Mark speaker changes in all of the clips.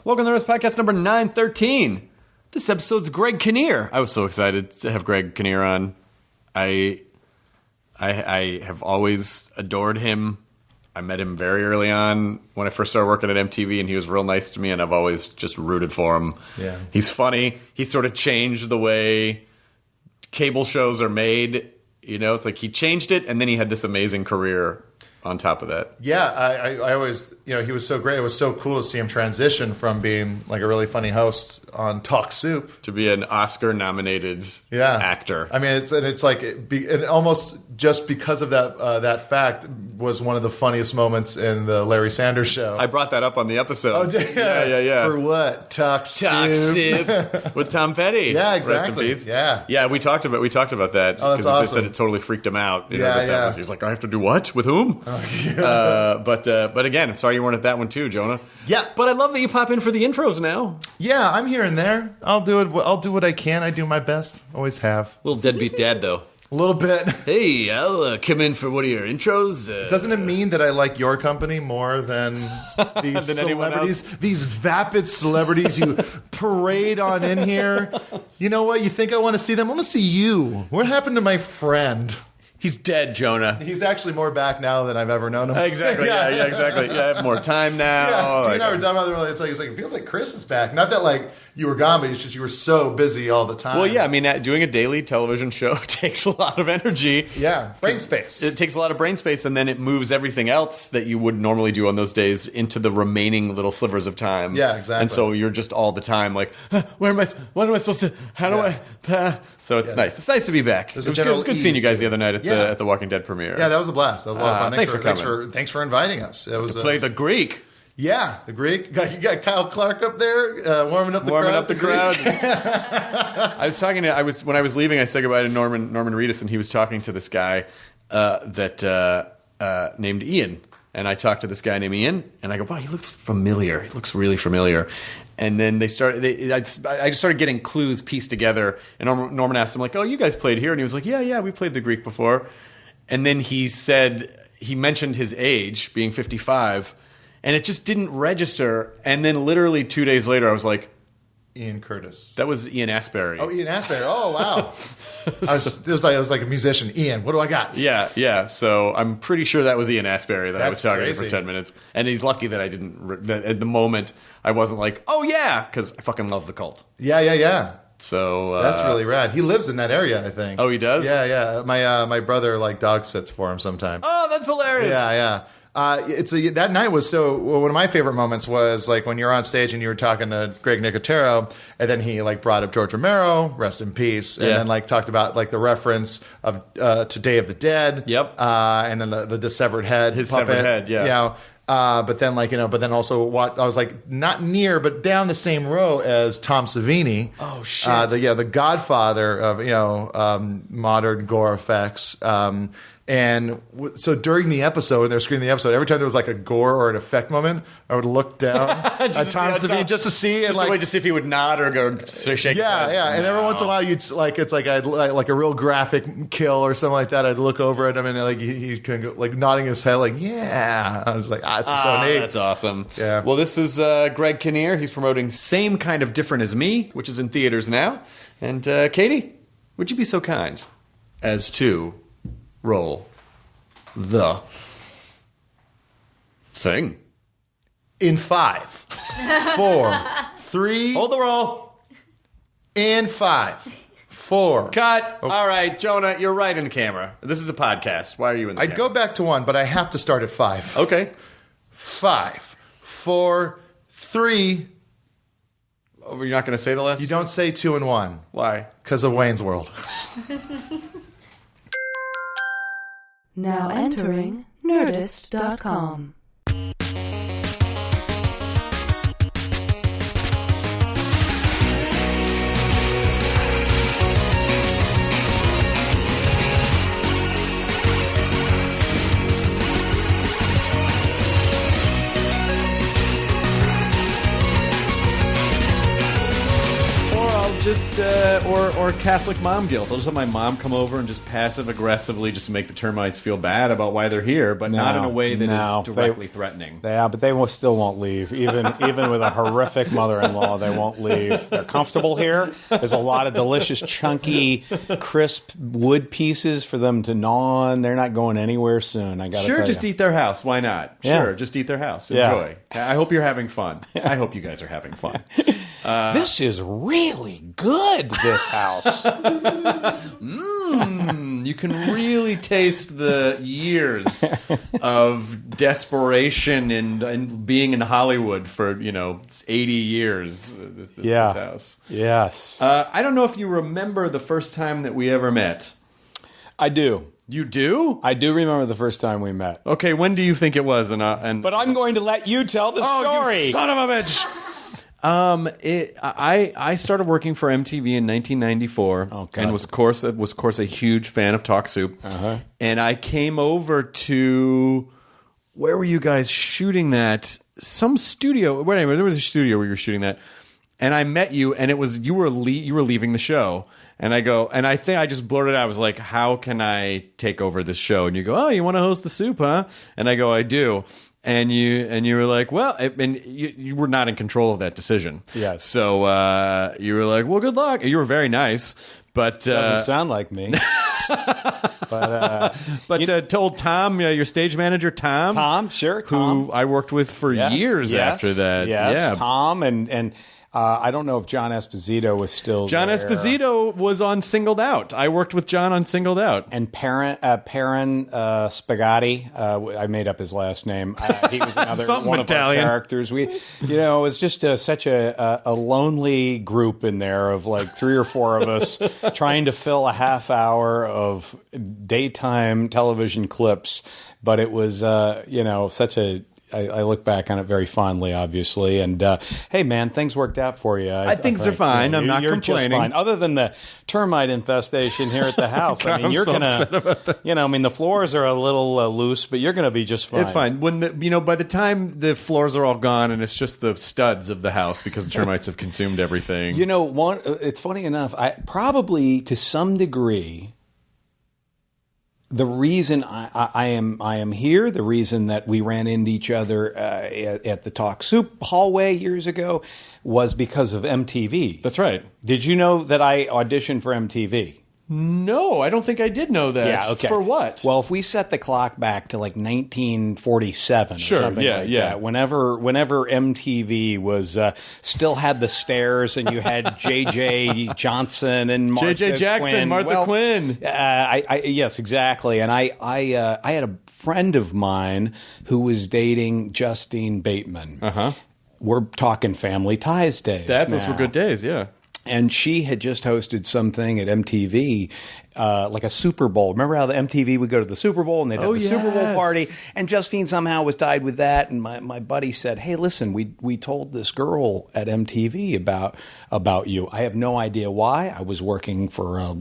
Speaker 1: Welcome to Nerdist Podcast number 913. This episode's Greg Kinnear. I was so excited to have Greg Kinnear on. I have always adored him. I met him very early on when I first started working at MTV, and he was real nice to me, and I've always just rooted for him.
Speaker 2: Yeah.
Speaker 1: He's funny. He sort of changed the way cable shows are made. You know, it's like he changed it, and then he had this amazing career on top of that.
Speaker 2: Yeah, I always, he was so great. It was so cool to see him transition from being like a really funny host on Talk Soup
Speaker 1: To be an Oscar-nominated actor.
Speaker 2: I mean, it's like it almost just because of that fact was one of the funniest moments in the Larry Sanders Show.
Speaker 1: I brought that up on the episode.
Speaker 2: Oh, yeah. For what? Talk Soup
Speaker 1: with Tom Petty.
Speaker 2: Yeah, exactly.
Speaker 1: Rest in peace.
Speaker 2: Yeah,
Speaker 1: we talked about that.
Speaker 2: Oh, that's
Speaker 1: he
Speaker 2: awesome.
Speaker 1: said it totally freaked him out. He was like, I have to do what with whom? But again, I'm sorry you weren't at that one too, Jonah.
Speaker 2: Yeah,
Speaker 1: but I love that you pop in for the intros now.
Speaker 2: Yeah, I'm here and there. I'll do it. I'll do what I can. I do my best. Always have.
Speaker 1: Little deadbeat dad though.
Speaker 2: A little bit.
Speaker 1: Hey, I'll come in for one of your intros.
Speaker 2: Doesn't it mean that I like your company more than these
Speaker 1: than
Speaker 2: celebrities? These vapid celebrities you parade on in here. You know what? You think I want to see them? I want to see you. What happened to my friend?
Speaker 1: He's dead, Jonah.
Speaker 2: He's actually more back now than I've ever known him.
Speaker 1: Exactly. Yeah, exactly. Yeah, I have more time now.
Speaker 2: Yeah, and I were talking about it's like it feels like Chris is back. Not that like you were gone, but it's just you were so busy all the time.
Speaker 1: Well, yeah, I mean, doing a daily television show takes a lot of energy.
Speaker 2: Yeah, brain space.
Speaker 1: It takes a lot of brain space, and then it moves everything else that you would normally do on those days into the remaining little slivers of time.
Speaker 2: Yeah, exactly.
Speaker 1: And so you're just all the time like, what am I supposed to? How do I? So it's nice. It's nice to be back. It was good seeing you guys the other night at the Walking Dead premiere.
Speaker 2: Yeah, that was a blast. That was a lot of fun.
Speaker 1: Thanks for coming.
Speaker 2: Thanks for inviting us. It was
Speaker 1: play the Greek.
Speaker 2: Yeah, the Greek. You got Kyle Clark up there warming up the crowd.
Speaker 1: I was talking to when I was leaving. I said goodbye to Norman Reedus, and he was talking to this guy named Ian. And I talked to this guy named Ian, and I go, wow, he looks familiar. He looks really familiar. And then I just started getting clues pieced together. And Norman asked him, like, oh, you guys played here? And he was like, yeah, we played the Greek before. And then he mentioned his age, being 55, and it just didn't register. And then literally 2 days later, I was like,
Speaker 2: Ian Curtis.
Speaker 1: That was Ian Astbury.
Speaker 2: Oh, Ian Astbury. Oh, wow. I was like a musician. Ian, what do I got?
Speaker 1: Yeah. So I'm pretty sure that was Ian Astbury that I was talking to
Speaker 2: crazy.
Speaker 1: for 10 minutes. And he's lucky that I didn't, that at the moment, I wasn't like, oh, yeah, because I fucking love the Cult.
Speaker 2: Yeah.
Speaker 1: So
Speaker 2: that's really rad. He lives in that area, I think.
Speaker 1: Oh, he does?
Speaker 2: Yeah. My brother like dog sits for him sometimes.
Speaker 1: Oh, that's hilarious.
Speaker 2: Yeah. That night was one of my favorite moments was like when you're on stage and you were talking to Greg Nicotero, and then he like brought up George Romero, rest in peace, and then like talked about like the reference of to Day of the Dead.
Speaker 1: Yep.
Speaker 2: And then the severed head,
Speaker 1: his
Speaker 2: puppet,
Speaker 1: severed head. Yeah.
Speaker 2: But then also I was like not near, but down the same row as Tom Savini.
Speaker 1: Oh shit!
Speaker 2: The Godfather of modern gore effects. And so during the episode, when they were screening the episode, every time there was like a gore or an effect moment, I would look down at Tom Savini just to see, and like
Speaker 1: to see if he would nod or go shake.
Speaker 2: Yeah. And every once in a while, it's like I'd like a real graphic kill or something like that. I'd look over at him and like he kind of go, like nodding his head, like yeah. I was like, this is so neat.
Speaker 1: That's awesome.
Speaker 2: Yeah.
Speaker 1: Well, this is Greg Kinnear. He's promoting Same Kind of Different as Me, which is in theaters now. And Katie, would you be so kind as to roll the thing
Speaker 2: in 5, 4, 3.
Speaker 1: Hold the roll.
Speaker 2: And 5, 4.
Speaker 1: Cut. Okay. All right, Jonah, you're right in the camera. This is a podcast. Why are you in the camera?
Speaker 2: I'd go back to 1, but I have to start at 5.
Speaker 1: Okay.
Speaker 2: 5, 4, 3.
Speaker 1: Oh, you're not going to say the last?
Speaker 2: You don't say 2 and 1.
Speaker 1: Why?
Speaker 2: Because of Wayne's World.
Speaker 3: Now entering Nerdist.com.
Speaker 1: just or Catholic mom guilt. I'll just have my mom come over and just passive aggressively just make the termites feel bad about why they're here, but not in a way that is directly threatening.
Speaker 4: Yeah, but they still won't leave. Even with a horrific mother-in-law, they won't leave. They're comfortable here. There's a lot of delicious, chunky, crisp wood pieces for them to gnaw on. They're not going anywhere soon. I got
Speaker 1: just eat their house. Why not?
Speaker 4: Yeah.
Speaker 1: Sure, just eat their house. Enjoy. I hope you're having fun. I hope you guys are having fun.
Speaker 4: This is really good, this house.
Speaker 1: You can really taste the years of desperation and being in Hollywood for 80 years. This house.
Speaker 4: Yes.
Speaker 1: I don't know if you remember the first time that we ever met.
Speaker 4: I do.
Speaker 1: You do?
Speaker 4: I do remember the first time we met.
Speaker 1: Okay, when do you think it was?
Speaker 4: But I'm going to let you tell the story.
Speaker 1: You son of a bitch! I started working for MTV in 1994, and was of course a huge fan of Talk Soup. And I came over to where were you guys shooting that? Some studio. Anyway, there was a studio where you were shooting that, and I met you, and it was you were leaving the show. And I think I just blurted out, I was like, how can I take over this show? And you go, oh, you want to host the Soup, huh? And I go, I do. And you were like, well, and you were not in control of that decision.
Speaker 4: Yes.
Speaker 1: So you were like, well, good luck. And you were very nice, but
Speaker 4: doesn't sound like me.
Speaker 1: But told Tom, your stage manager, Tom.
Speaker 4: Tom, sure, Tom.
Speaker 1: Who I worked with for years after that.
Speaker 4: Yes,
Speaker 1: yeah.
Speaker 4: Tom and I don't know if John Esposito was still
Speaker 1: John
Speaker 4: there.
Speaker 1: Esposito was on Singled Out. I worked with John on Singled Out.
Speaker 4: And Perrin Spagatti, I made up his last name. He was another one
Speaker 1: Italian.
Speaker 4: Of our characters. It was just such a lonely group in there of like 3 or 4 of us trying to fill a half hour of daytime television clips. But it was, such a... I look back on it very fondly, obviously. And, hey, man, things worked out for you.
Speaker 1: Things are fine. I'm not
Speaker 4: you're
Speaker 1: complaining.
Speaker 4: Just fine. Other than the termite infestation here at the house.
Speaker 1: God, you're going to,
Speaker 4: the floors are a little loose, but you're going to be just fine.
Speaker 1: It's fine. When by the time the floors are all gone and it's just the studs of the house because the termites have consumed everything.
Speaker 4: It's funny enough, probably to some degree, the reason I am here, the reason that we ran into each other at the Talk Soup hallway years ago was because of MTV.
Speaker 1: That's right.
Speaker 4: Did you know that I auditioned for MTV?
Speaker 1: No, I don't think I did know that.
Speaker 4: Yeah, okay.
Speaker 1: For what?
Speaker 4: Well, if we set the clock back to like 1947
Speaker 1: sure,
Speaker 4: or something that, whenever MTV was still had the stairs and you had J.J. Johnson and
Speaker 1: J.J. Jackson,
Speaker 4: Quinn.
Speaker 1: Martha Quinn.
Speaker 4: Yes, exactly. And I had a friend of mine who was dating Justine Bateman.
Speaker 1: Uh-huh.
Speaker 4: We're talking Family Ties days.
Speaker 1: Those were good days, yeah.
Speaker 4: And she had just hosted something at MTV, like a Super Bowl. Remember how the MTV would go to the Super Bowl and they'd have the Super Bowl party? And Justine somehow was tied with that. And my buddy said, hey, listen, we told this girl at MTV about you. I have no idea why. I was working for a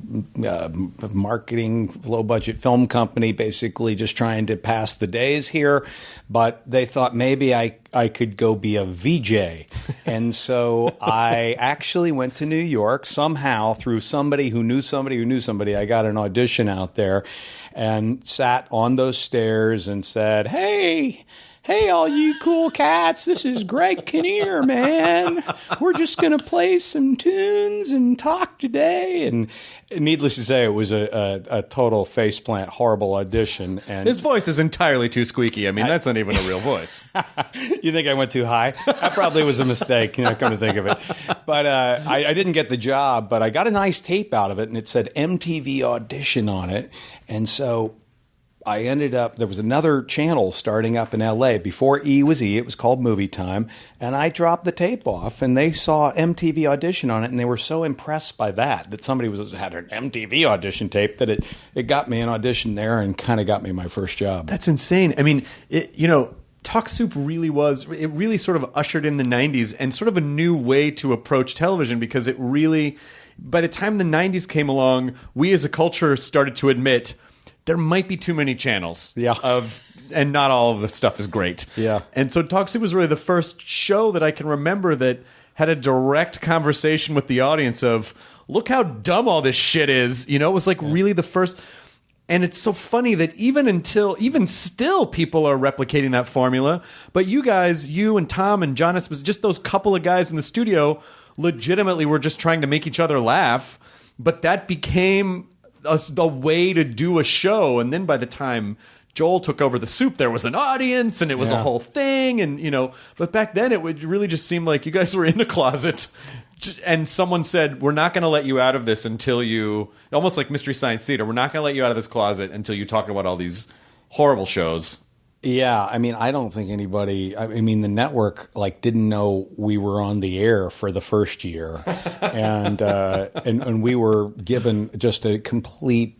Speaker 4: marketing, low-budget film company, basically just trying to pass the days here. But they thought maybe I could go be a VJ. And so I actually went to New York somehow through somebody who knew somebody who knew somebody. I got an audition out there and sat on those stairs and said, hey, all you cool cats, this is Greg Kinnear, man. We're just going to play some tunes and talk today. And needless to say, it was a total faceplant, horrible audition. And
Speaker 1: his voice is entirely too squeaky. I mean, that's not even a real voice.
Speaker 4: You think I went too high? That probably was a mistake, come to think of it. But I didn't get the job, but I got a nice tape out of it, and it said MTV audition on it. And so I ended up, there was another channel starting up in L.A. Before E was E, it was called Movie Time, and I dropped the tape off, and they saw MTV audition on it, and they were so impressed by that somebody had an MTV audition tape that it got me an audition there and kind of got me my first job.
Speaker 1: That's insane. I mean, Talk Soup really sort of ushered in the 90s and sort of a new way to approach television because it really, by the time the 90s came along, we as a culture started to admit there might be too many channels and not all of the stuff is great.
Speaker 4: Yeah.
Speaker 1: And so Talk Soup was really the first show that I can remember that had a direct conversation with the audience of, look how dumb all this shit is. You know, it was like really the first. And it's so funny that even still, people are replicating that formula. But you guys, you and Tom and Jonah, was just those couple of guys in the studio, legitimately were just trying to make each other laugh. But that became the way to do a show. And then by the time Joel took over the Soup, there was an audience and it was a whole thing. And, you know, but back then it would really just seem like you guys were in a closet and someone said, we're not going to let you out of this until you, almost like Mystery Science Theater, we're not going to let you out of this closet until you talk about all these horrible shows.
Speaker 4: Yeah, I mean, I don't think anybody. I mean, the network didn't know we were on the air for the first year, and we were given just a complete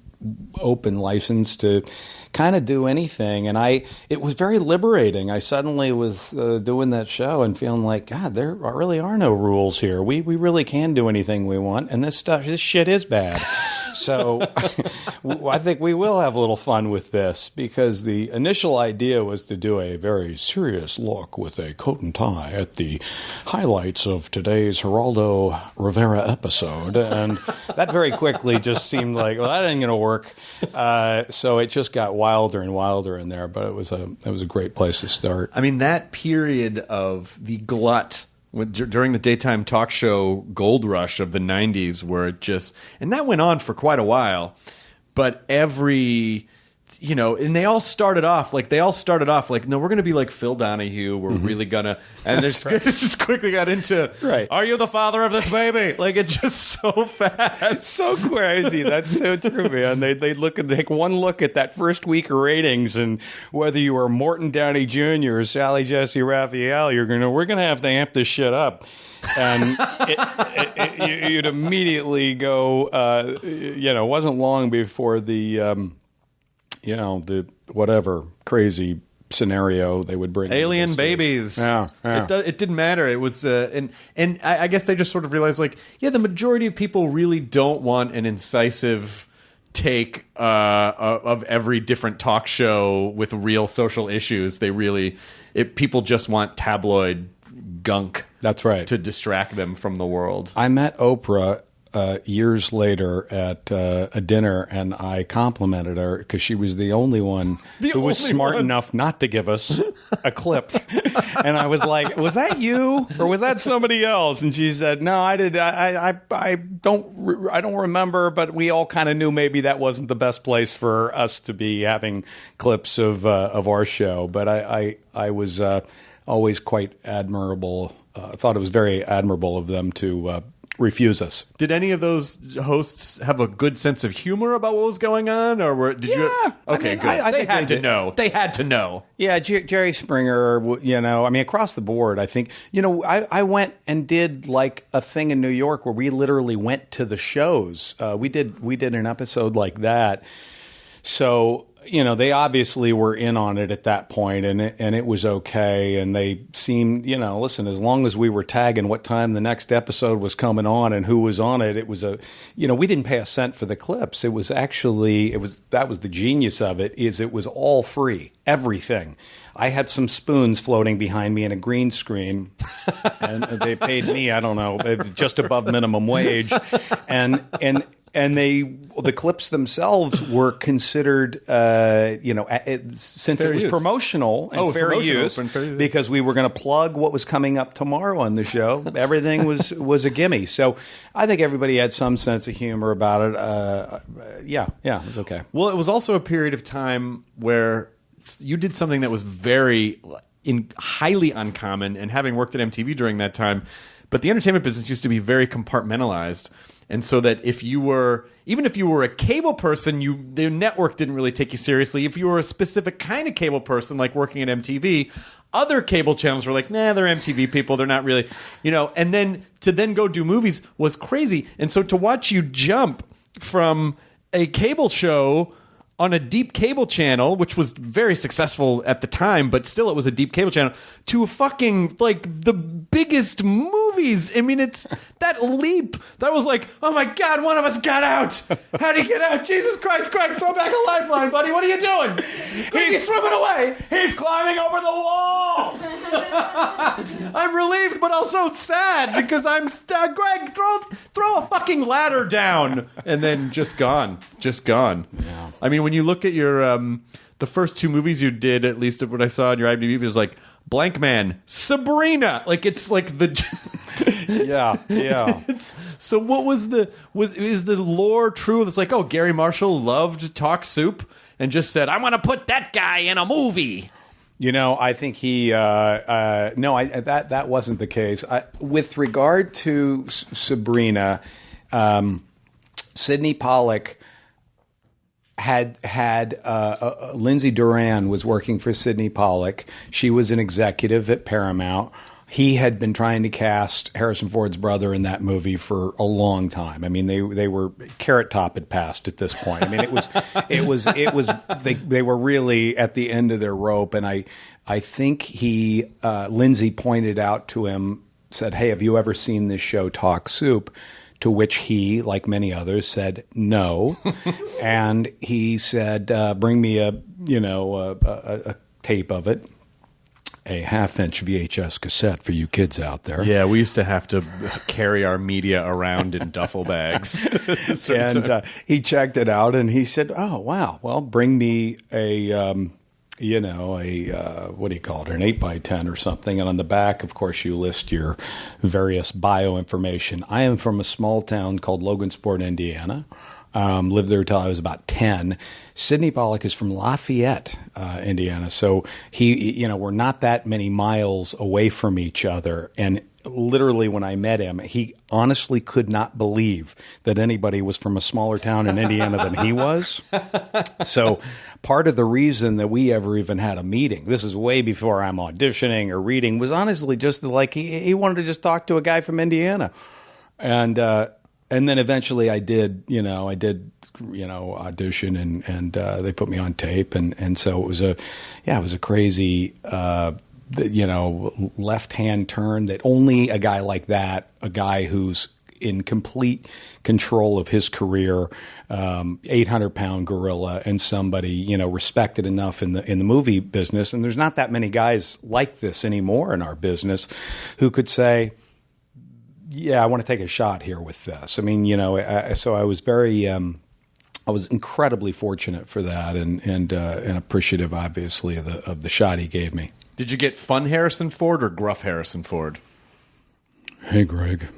Speaker 4: open license to kind of do anything, and it was very liberating. I suddenly was doing that show and feeling like, God, there really are no rules here. We really can do anything we want, and this shit is bad. So I think we will have a little fun with this, because the initial idea was to do a very serious look with a coat and tie at the highlights of today's Geraldo Rivera episode. And that very quickly just seemed like, well, that ain't going to work. So it just got wilder and wilder in there. But it was a great place to start.
Speaker 1: I mean, that period of the glut during the daytime talk show gold rush of the 90s, where it just, and that went on for quite a while, but every, you know, and they all started off like, no, we're going to be like Phil Donahue. We're really going to, and it just quickly got into,
Speaker 4: right.
Speaker 1: Are you the father of this baby? Like, it's just so fast.
Speaker 4: It's so crazy. That's so true, man. They take one look at that first week of ratings, and whether you are Morton Downey Jr. or Sally Jesse Raphael, we're going to have to amp this shit up. And you'd immediately go, it wasn't long before the whatever crazy scenario they would bring.
Speaker 1: Alien babies.
Speaker 4: Yeah.
Speaker 1: It didn't matter. It was, and I guess they just sort of realized, like, the majority of people really don't want an incisive take of every different talk show with real social issues. People just want tabloid gunk.
Speaker 4: That's right.
Speaker 1: To distract them from the world.
Speaker 4: I met Oprah years later at a dinner, and I complimented her because she was the only one who was smart enough not to give us a clip. And I was like, was that you or was that somebody else? And she said, no, I did. I don't remember, but we all kind of knew maybe that wasn't the best place for us to be having clips of our show. But I was always quite admirable. I thought it was very admirable of them to refuse us.
Speaker 1: Did any of those hosts have a good sense of humor about what was going on, or did you? Okay, good. They had to know. They had to know.
Speaker 4: Yeah, Jerry Springer. Across the board, I think. I went and did like a thing in New York where we literally went to the shows. We did an episode like that. So, they obviously were in on it at that point, and it was okay. And they seemed, listen, as long as we were tagging what time the next episode was coming on and who was on it, it was we didn't pay a cent for the clips. It was actually, that was the genius of it, is it was all free, everything. I had some spoons floating behind me in a green screen, and they paid me, I don't know, just above minimum wage. And the clips themselves were considered, since
Speaker 1: fair
Speaker 4: it was
Speaker 1: use.
Speaker 4: Promotional and fair use, because we were going to plug what was coming up tomorrow on the show. Everything was a gimme. So I think everybody had some sense of humor about it. It was okay.
Speaker 1: Well, it was also a period of time where you did something that was highly uncommon, and having worked at MTV during that time, but the entertainment business used to be very compartmentalized. And so that even if you were a cable person, the network didn't really take you seriously. If you were a specific kind of cable person, like working at MTV, other cable channels were like, nah, they're MTV people. They're not really, and then to go do movies was crazy. And so to watch you jump from a cable show on a deep cable channel, which was very successful at the time, but still it was a deep cable channel, to a fucking, like, the biggest movie
Speaker 5: movies. I mean, it's that leap. That was like, oh my God, one of us got out. How'd he get out? Jesus Christ, Greg, throw back a lifeline, buddy. What are you doing? Greg, he's swimming away.
Speaker 4: He's climbing over the wall.
Speaker 5: I'm relieved, but also sad because I'm Greg, throw a fucking ladder down, and then just gone.
Speaker 4: Yeah.
Speaker 5: I mean, when you look at your the first two movies you did, at least of what I saw on your IMDb, it was like Blank Man, Sabrina. Like it's like the
Speaker 4: Yeah.
Speaker 5: so what is the lore true? It's like, oh, Gary Marshall loved Talk Soup and just said, I want to put that guy in a movie.
Speaker 4: You know, I think he. That wasn't the case. With regard to Sabrina, Sidney Pollack had Lindsay Duran was working for Sidney Pollack. She was an executive at Paramount. He had been trying to cast Harrison Ford's brother in that movie for a long time. I mean, they were Carrot Top had passed at this point. I mean, they were really at the end of their rope. And I think Lindsay pointed out to him, said, "Hey, have you ever seen this show Talk Soup?" To which he, like many others, said no. And he said, "Bring me a tape of it." A half-inch VHS cassette for you kids out there.
Speaker 5: Yeah, we used to have to carry our media around in duffel bags.
Speaker 4: And he checked it out, and he said, "Oh, wow. Well, bring me what do you call it, an 8x10 or something." And on the back, of course, you list your various bio information. I am from a small town called Logansport, Indiana. Lived there until I was about 10. Sidney Pollack is from Lafayette, Indiana. So we're not that many miles away from each other. And literally when I met him, he honestly could not believe that anybody was from a smaller town in Indiana than he was. So part of the reason that we ever even had a meeting, this is way before I'm auditioning or reading, was honestly just like he wanted to just talk to a guy from Indiana. And then eventually I did audition and they put me on tape. And so it was a crazy, left-hand turn that only a guy like that, a guy who's in complete control of his career, 800-pound gorilla, and somebody, respected enough in the movie business. And there's not that many guys like this anymore in our business who could say, yeah, I want to take a shot here with this. I mean, so I was I was incredibly fortunate for that and appreciative, obviously, of the shot he gave me.
Speaker 5: Did you get fun Harrison Ford or gruff Harrison Ford?
Speaker 4: Hey, Greg.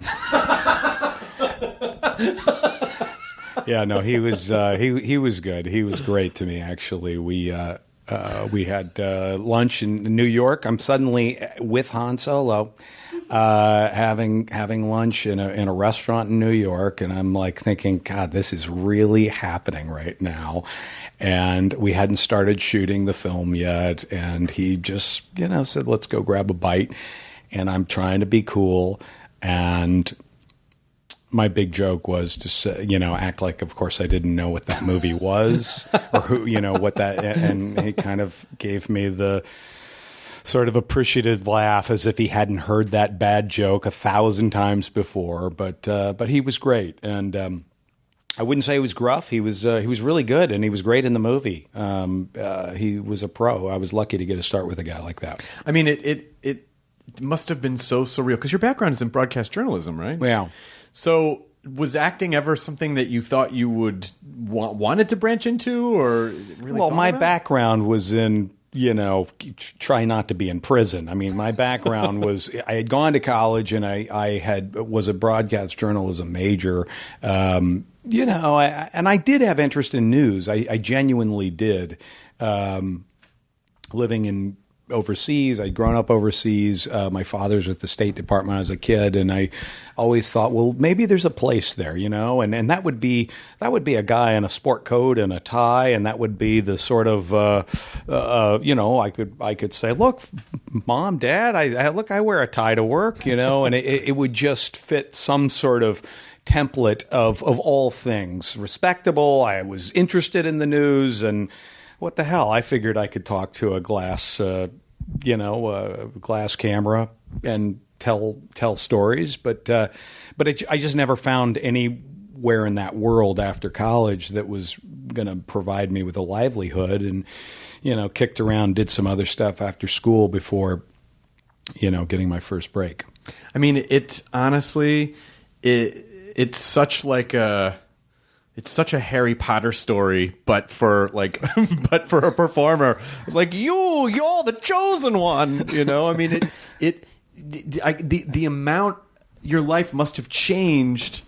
Speaker 4: Yeah, no, he was he was good. He was great to me, actually. We had lunch in New York. I'm suddenly with Han Solo. Having lunch in a restaurant in New York, and I'm like thinking, God, this is really happening right now. And we hadn't started shooting the film yet, and he just, said, let's go grab a bite. And I'm trying to be cool, and my big joke was to say, act like, of course, I didn't know what that movie was or who, what that, and he kind of gave me the sort of appreciative laugh as if he hadn't heard that bad joke 1,000 times before. But he was great, and I wouldn't say he was gruff. He was really good, and he was great in the movie. He was a pro. I was lucky to get a start with a guy like that.
Speaker 5: I mean, it must have been so surreal because your background is in broadcast journalism, right?
Speaker 4: Yeah. So
Speaker 5: was acting ever something that you thought you would wanted to branch into, or really?
Speaker 4: Well, my
Speaker 5: about?
Speaker 4: background was in, try not to be in prison. I mean, my background was, I had gone to college and I was a broadcast journalism major. And I did have interest in news. I genuinely did. Living in overseas, I'd grown up overseas. My father's with the State Department when I was a kid, and I always thought, well, maybe there's a place there, and that would be a guy in a sport coat and a tie, and that would be the sort of I could say, look, Mom, Dad, I wear a tie to work, and it would just fit some sort of template of all things respectable. I was interested in the news, and what the hell? I figured I could talk to a glass camera and tell stories, but I just never found anywhere in that world after college that was going to provide me with a livelihood, and kicked around, did some other stuff after school before getting my first break.
Speaker 5: I mean, it's honestly, it's such a Harry Potter story, but for a performer. It's like you're the chosen one. I mean, the amount your life must have changed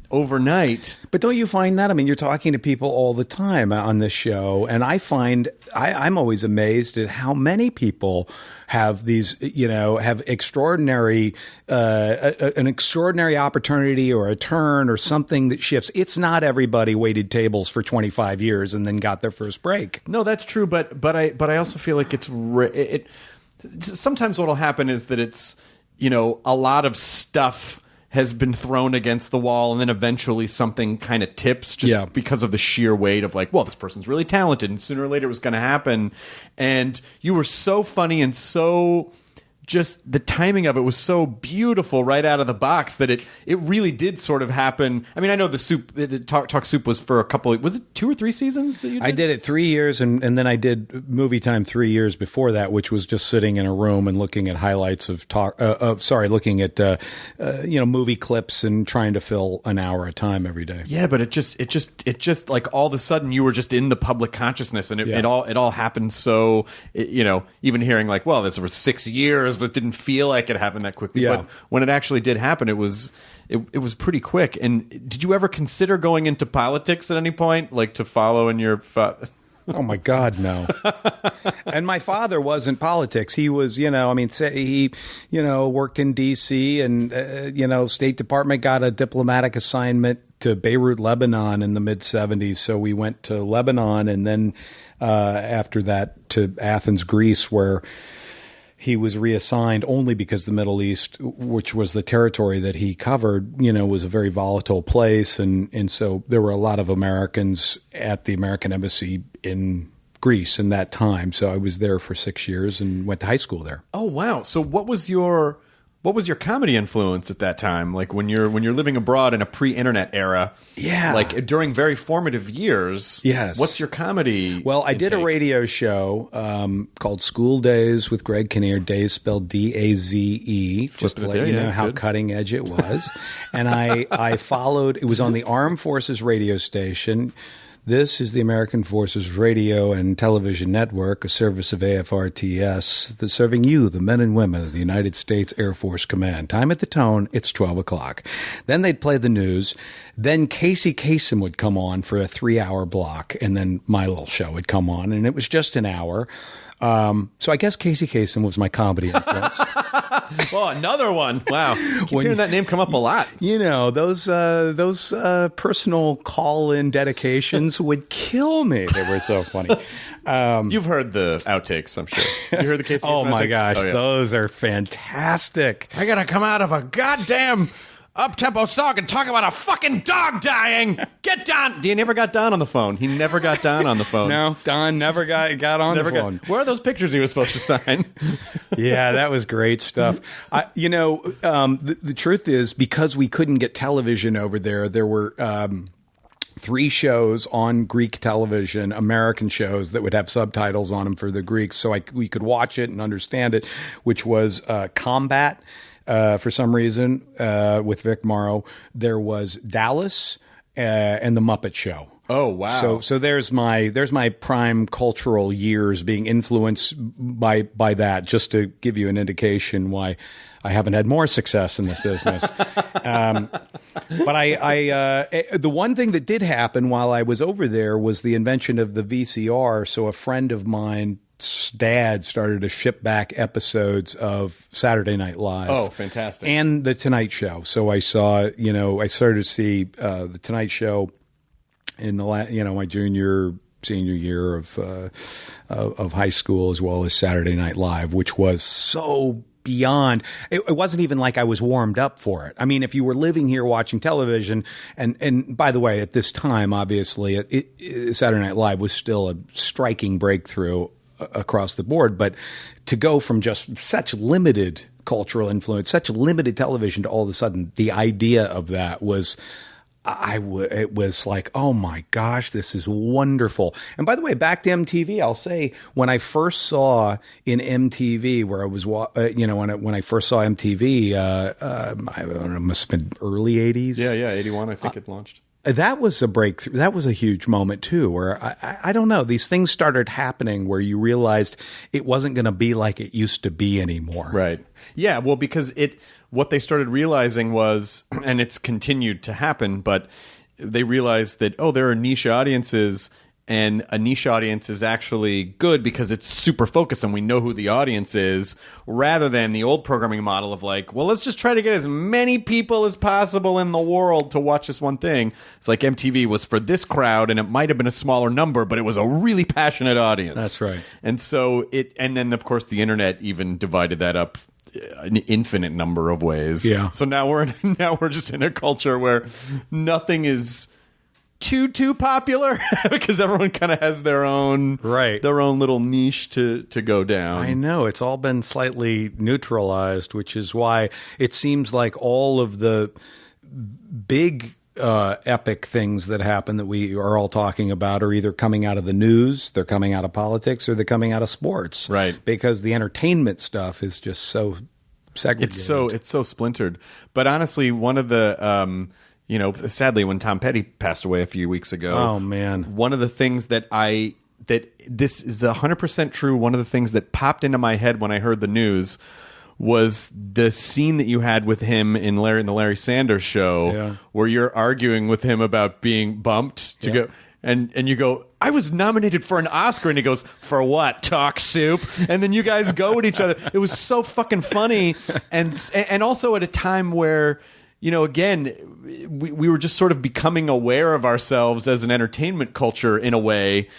Speaker 5: overnight.
Speaker 4: But don't you find that? I mean, you're talking to people all the time on this show, and I find I'm always amazed at how many people have these, have extraordinary, an extraordinary opportunity or a turn or something that shifts. It's not everybody waited tables for 25 years and then got their first break.
Speaker 5: No, that's true. But I also feel like sometimes what'll happen is that it's, a lot of stuff has been thrown against the wall, and then eventually something kind of tips just because of the sheer weight of like, well, this person's really talented, and sooner or later it was going to happen. And you were so funny and so just the timing of it was so beautiful right out of the box that it really did sort of happen. I mean, I know the Talk Soup was for was it 2 or 3 seasons that you did?
Speaker 4: I did it 3 years, and then I did Movie Time 3 years before that, which was just sitting in a room and looking at highlights of looking at movie clips and trying to fill an hour at a time every day.
Speaker 5: Yeah, but it just like all of a sudden you were just in the public consciousness, and it all happened so even hearing like, well, this was 6 years, but it didn't feel like it happened that quickly.
Speaker 4: Yeah.
Speaker 5: But when it actually did happen, it was pretty quick. And did you ever consider going into politics at any point, like to follow in your
Speaker 4: Oh my God, no. And my father was in politics. He was, he worked in D.C. and, State Department, got a diplomatic assignment to Beirut, Lebanon in the mid-'70s. So we went to Lebanon, and then after that to Athens, Greece, where he was reassigned only because the Middle East, which was the territory that he covered, was a very volatile place. And so there were a lot of Americans at the American embassy in Greece in that time. So I was there for 6 years and went to high school there.
Speaker 5: Oh, wow. So what was your comedy influence at that time? Like when you're living abroad in a pre-internet era, like during very formative years.
Speaker 4: Yes.
Speaker 5: What's your comedy?
Speaker 4: Well, I did a radio show called School Days with Greg Kinnear. Days spelled D-A-Z-E, just to let you know how cutting edge it was. And I followed. It was on the Armed Forces radio station. This is the American Forces Radio and Television Network, a service of AFRTS, serving you, the men and women of the United States Air Force Command. Time at the tone, it's 12 o'clock. Then they'd play the news. Then Casey Kasem would come on for a 3-hour block, and then my little show would come on, and it was just an hour. So I guess Casey Kasem was my comedy influence.
Speaker 5: Well, another one. Wow. Keep hearing that name come up a lot.
Speaker 4: Those personal call-in dedications would kill me. They were so funny.
Speaker 5: You've heard the outtakes, I'm sure. You heard the Casey Kasem
Speaker 4: Oh, my
Speaker 5: outtakes?
Speaker 4: gosh.
Speaker 5: Oh, yeah.
Speaker 4: Those are fantastic.
Speaker 5: I gotta come out of a goddamn up-tempo song and talk about a fucking dog dying. Get Don. He never got Don on the phone. He never got Don on the phone.
Speaker 4: No, Don never got on the phone.
Speaker 5: Where are those pictures he was supposed to sign?
Speaker 4: Yeah, that was great stuff. The truth is, because we couldn't get television over there, there were 3 shows on Greek television, American shows that would have subtitles on them for the Greeks, so we could watch it and understand it, which was Combat. For some reason, with Vic Morrow, there was Dallas and The Muppet Show.
Speaker 5: Oh, wow.
Speaker 4: So there's my prime cultural years being influenced by that, just to give you an indication why I haven't had more success in this business. But the one thing that did happen while I was over there was the invention of the VCR. So a friend of mine, dad, started to ship back episodes of Saturday Night Live.
Speaker 5: Oh, fantastic.
Speaker 4: And The Tonight Show. So I saw, I started to see The Tonight Show in my junior, senior year of high school, as well as Saturday Night Live, which was so beyond. It wasn't even like I was warmed up for it. I mean, if you were living here watching television, and by the way, at this time, obviously, Saturday Night Live was still a striking breakthrough across the board, but to go from just such limited cultural influence, such limited television to all of a sudden the idea of that was it was like, oh my gosh, this is wonderful. And by the way, back to MTV, I'll say when I first saw in MTV, where I was, when I first saw MTV, I don't know, it must have been early 80s.
Speaker 5: Yeah, 81, I think it launched.
Speaker 4: That was a breakthrough. That was a huge moment too, where I don't know, these things started happening where you realized it wasn't going to be like it used to be anymore.
Speaker 5: Right. Yeah. Well, because what they started realizing was, and it's continued to happen, but they realized that, there are niche audiences, and a niche audience is actually good because it's super focused and we know who the audience is, rather than the old programming model of like, well, let's just try to get as many people as possible in the world to watch this one thing. It's like MTV was for this crowd, and it might have been a smaller number, but it was a really passionate audience.
Speaker 4: That's right.
Speaker 5: And so and then of course the internet even divided that up an infinite number of ways.
Speaker 4: Yeah.
Speaker 5: So now we're just in a culture where nothing is too popular because everyone kind of has their own little niche to go down.
Speaker 4: I know, it's all been slightly neutralized, which is why it seems like all of the big epic things that happen that we are all talking about are either coming out of the news, they're coming out of politics, or they're coming out of sports.
Speaker 5: Right.
Speaker 4: Because the entertainment stuff is just so segregated.
Speaker 5: It's so splintered. But honestly, one of the sadly, when Tom Petty passed away a few weeks ago,
Speaker 4: oh man,
Speaker 5: one of the things that this is 100% true. One of the things that popped into my head when I heard the news was the scene that you had with him in the Larry Sanders Show, where you're arguing with him about being bumped to go. And you go, I was nominated for an Oscar. And he goes, for what? Talk soup. And then you guys go at each other. It was so fucking funny. And also at a time where, again, we were just sort of becoming aware of ourselves as an entertainment culture in a way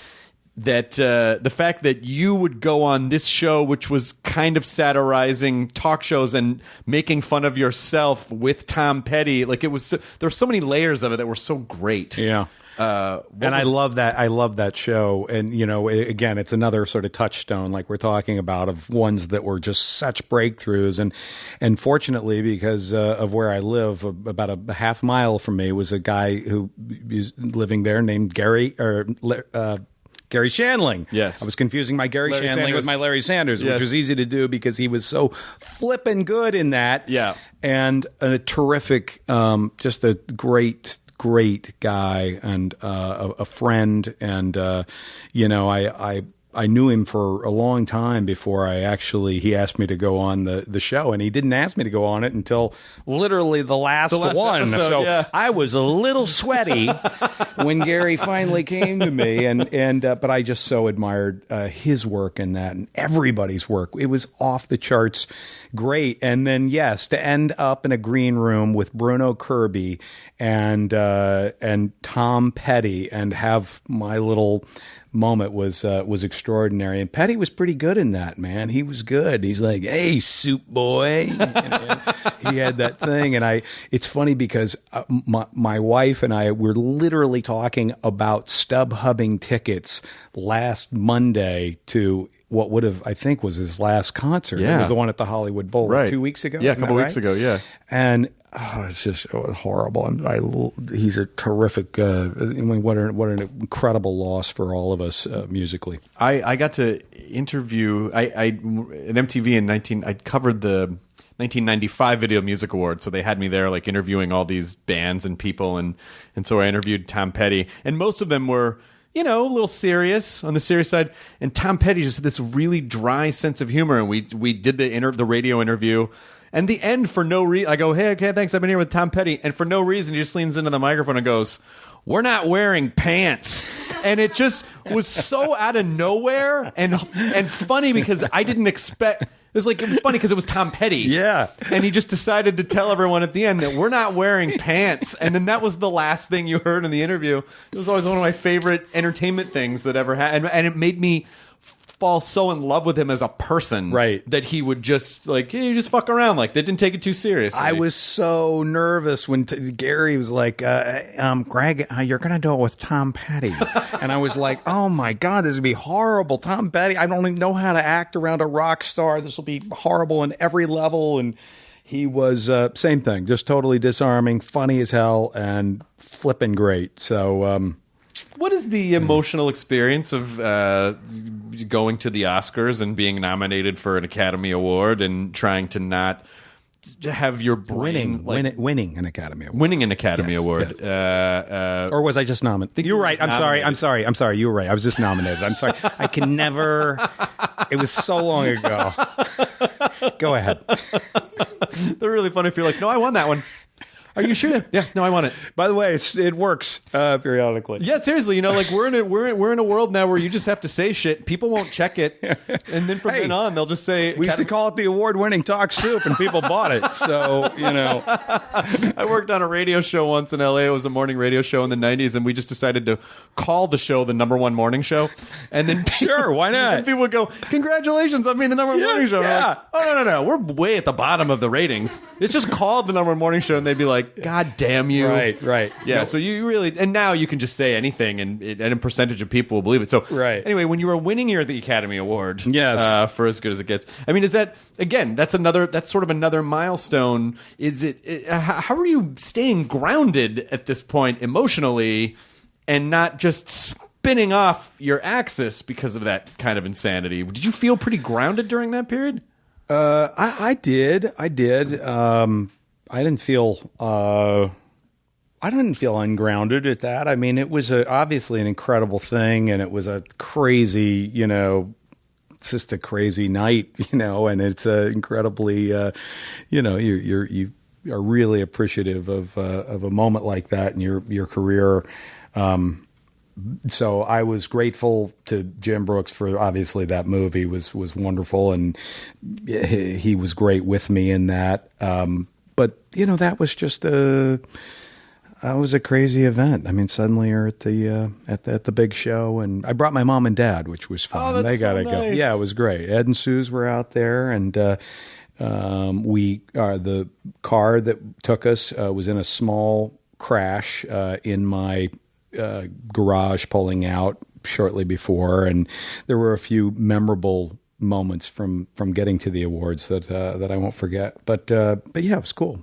Speaker 5: that the fact that you would go on this show, which was kind of satirizing talk shows and making fun of yourself with Tom Petty, like there were so many layers of it that were so great.
Speaker 4: Yeah. I love that. I love that show. And, again, it's another sort of touchstone, like we're talking about, of ones that were just such breakthroughs. And fortunately, because of where I live, about a half mile from me was a guy who is living there named Gary Shandling.
Speaker 5: Yes.
Speaker 4: I was confusing my Gary
Speaker 5: Larry
Speaker 4: Shandling
Speaker 5: Sanders.
Speaker 4: with my Larry Sanders,
Speaker 5: Yes.
Speaker 4: which was easy to do because he was so flippin' good in that.
Speaker 5: Yeah.
Speaker 4: And a terrific, just a great guy and a friend. And, I knew him for a long time before he asked me to go on the show, and he didn't ask me to go on it until literally the last one.
Speaker 5: Episode,
Speaker 4: so
Speaker 5: yeah.
Speaker 4: I was a little sweaty when Gary finally came to me, but I just so admired his work in that, and everybody's work. It was off the charts great. And then, yes, to end up in a green room with Bruno Kirby and Tom Petty and have my little moment was extraordinary. And Petty was pretty good in that, man. He was good. He's like, hey, soup boy. And he had that thing. And it's funny because my wife and I were literally talking about StubHubbing tickets last Monday to what would have, I think, was his last concert.
Speaker 5: Yeah.
Speaker 4: It was the one at the Hollywood Bowl 2 weeks ago.
Speaker 5: Yeah, a
Speaker 4: Isn't
Speaker 5: couple
Speaker 4: that
Speaker 5: weeks
Speaker 4: right?
Speaker 5: ago, yeah.
Speaker 4: And it's just horrible. He's a terrific, what an incredible loss for all of us musically.
Speaker 5: I got to interview at MTV I covered the 1995 Video Music Awards, so they had me there like interviewing all these bands and people, and so I interviewed Tom Petty, and most of them were a little serious, on the serious side, and Tom Petty just had this really dry sense of humor, and we did the radio interview. And the end, for no reason, I go, hey, okay, thanks, I've been here with Tom Petty. And for no reason, he just leans into the microphone and goes, we're not wearing pants. And it just was so out of nowhere and funny because I didn't expect... It was funny because it was Tom Petty.
Speaker 4: Yeah.
Speaker 5: And he just decided to tell everyone at the end that we're not wearing pants. And then that was the last thing you heard in the interview. It was always one of my favorite entertainment things that ever happened. And it made me fall so in love with him as a person,
Speaker 4: Right.
Speaker 5: that he would just like, hey, you just fuck around. Like they didn't take it too seriously.
Speaker 4: I was so nervous when Gary was like, Greg, you're going to do it with Tom Petty. And I was like, oh my God, this would be horrible. Tom Petty, I don't even know how to act around a rock star. This will be horrible in every level. And he was, same thing, just totally disarming, funny as hell, and flipping great. So,
Speaker 5: what is the emotional experience of going to the Oscars and being nominated for an Academy Award and trying to not have your brain
Speaker 4: winning an Academy Award.
Speaker 5: Winning an Academy
Speaker 4: Yes,
Speaker 5: Award.
Speaker 4: yes. Or was I just nominated? You're right. I'm sorry. You were right. I was just nominated. I'm sorry. I can never. It was so long ago. Go ahead.
Speaker 5: They're really funny if you're like, no, I won that one. Are you sure? Yeah, no, I want it.
Speaker 4: By the way, it works periodically.
Speaker 5: Yeah, seriously, you know, like we're in a world now where you just have to say shit. People won't check it, and then from then on, they'll just say.
Speaker 4: We used to call it the award-winning Talk Soup, and people bought it. So you know,
Speaker 5: I worked on a radio show once in LA. It was a morning radio show in the '90s, and we just decided to call the show the #1 morning show. And then
Speaker 4: sure, why not?
Speaker 5: And people would go, "Congratulations on being the #1 morning show."
Speaker 4: Yeah.
Speaker 5: Like, oh no, we're way at the bottom of the ratings. It's just called the #1 morning show, and they'd be like, God damn you.
Speaker 4: Right.
Speaker 5: Yeah, so you really, and now you can just say anything and a percentage of people will believe it. So
Speaker 4: right.
Speaker 5: Anyway, when you were winning the Academy Award,
Speaker 4: yes,
Speaker 5: for As Good as It Gets, I mean, is that, again, that's sort of another milestone. Is how are you staying grounded at this point emotionally and not just spinning off your axis because of that kind of insanity? Did you feel pretty grounded during that period?
Speaker 4: I did. I didn't feel ungrounded at that. I mean, it was obviously an incredible thing, and it was a crazy, it's just a crazy night, and it's incredibly, you are really appreciative of a moment like that in your career. So I was grateful to Jim Brooks for, obviously, that movie was wonderful, and he was great with me in that. But that was just a crazy event. I mean, suddenly you're at the big show, and I brought my mom and dad, which was fun.
Speaker 5: Oh,
Speaker 4: they got to go.
Speaker 5: Nice.
Speaker 4: Yeah, it was great. Ed and Suze were out there, and the car that took us was in a small crash in my garage pulling out shortly before, and there were a few memorable moments from getting to the awards that I won't forget. But yeah, it was cool.